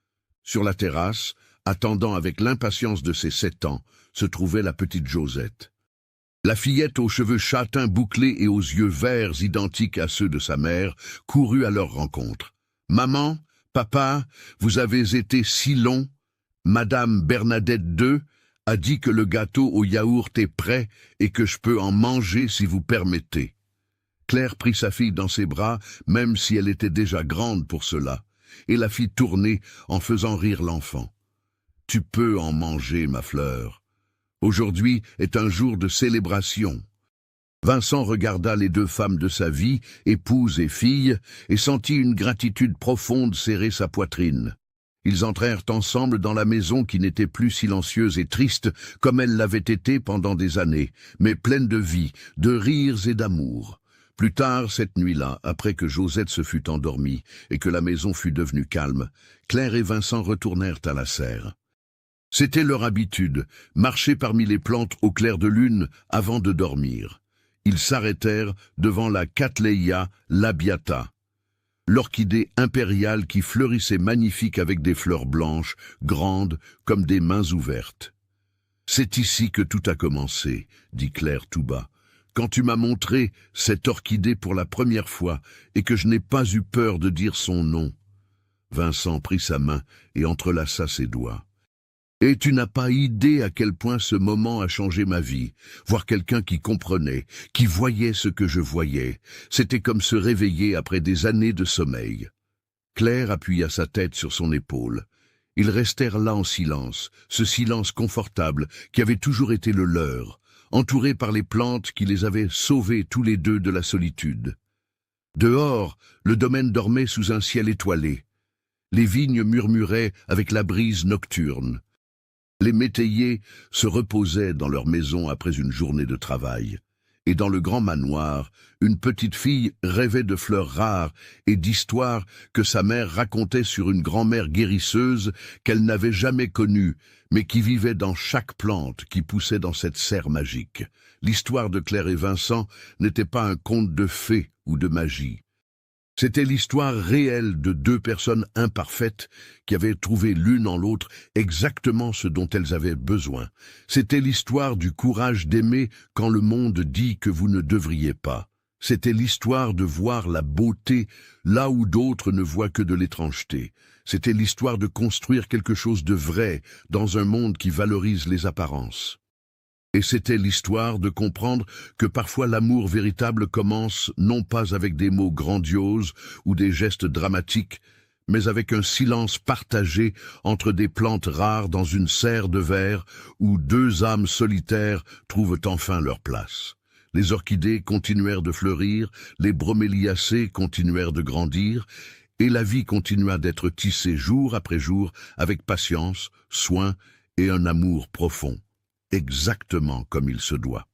Sur la terrasse, attendant avec l'impatience de ses 7 ans, se trouvait la petite Josette. La fillette aux cheveux châtains bouclés et aux yeux verts identiques à ceux de sa mère courut à leur rencontre. « Maman, papa, vous avez été si long. Madame Bernadette II a dit que le gâteau au yaourt est prêt et que je peux en manger si vous permettez. » Claire prit sa fille dans ses bras, même si elle était déjà grande pour cela, et la fit tourner en faisant rire l'enfant. « Tu peux en manger, ma fleur. Aujourd'hui est un jour de célébration. » Vincent regarda les deux femmes de sa vie, épouse et fille, et sentit une gratitude profonde serrer sa poitrine. Ils entrèrent ensemble dans la maison qui n'était plus silencieuse et triste comme elle l'avait été pendant des années, mais pleine de vie, de rires et d'amour. Plus tard, cette nuit-là, après que Josette se fut endormie et que la maison fut devenue calme, Claire et Vincent retournèrent à la serre. C'était leur habitude, marcher parmi les plantes au clair de lune avant de dormir. Ils s'arrêtèrent devant la Cattleya labiata, l'orchidée impériale qui fleurissait magnifique avec des fleurs blanches, grandes comme des mains ouvertes. « C'est ici que tout a commencé, » dit Claire tout bas, « quand tu m'as montré cette orchidée pour la première fois et que je n'ai pas eu peur de dire son nom. » Vincent prit sa main et entrelaça ses doigts. Et tu n'as pas idée à quel point ce moment a changé ma vie. Voir quelqu'un qui comprenait, qui voyait ce que je voyais, c'était comme se réveiller après des années de sommeil. Claire appuya sa tête sur son épaule. Ils restèrent là en silence, ce silence confortable qui avait toujours été le leur, entourés par les plantes qui les avaient sauvés tous les deux de la solitude. Dehors, le domaine dormait sous un ciel étoilé. Les vignes murmuraient avec la brise nocturne. Les métayers se reposaient dans leur maison après une journée de travail. Et dans le grand manoir, une petite fille rêvait de fleurs rares et d'histoires que sa mère racontait sur une grand-mère guérisseuse qu'elle n'avait jamais connue, mais qui vivait dans chaque plante qui poussait dans cette serre magique. L'histoire de Claire et Vincent n'était pas un conte de fées ou de magie. C'était l'histoire réelle de deux personnes imparfaites qui avaient trouvé l'une en l'autre exactement ce dont elles avaient besoin. C'était l'histoire du courage d'aimer quand le monde dit que vous ne devriez pas. C'était l'histoire de voir la beauté là où d'autres ne voient que de l'étrangeté. C'était l'histoire de construire quelque chose de vrai dans un monde qui valorise les apparences. Et c'était l'histoire de comprendre que parfois l'amour véritable commence non pas avec des mots grandioses ou des gestes dramatiques, mais avec un silence partagé entre des plantes rares dans une serre de verre où deux âmes solitaires trouvent enfin leur place. Les orchidées continuèrent de fleurir, les broméliacées continuèrent de grandir, et la vie continua d'être tissée jour après jour avec patience, soin et un amour profond. Exactement comme il se doit.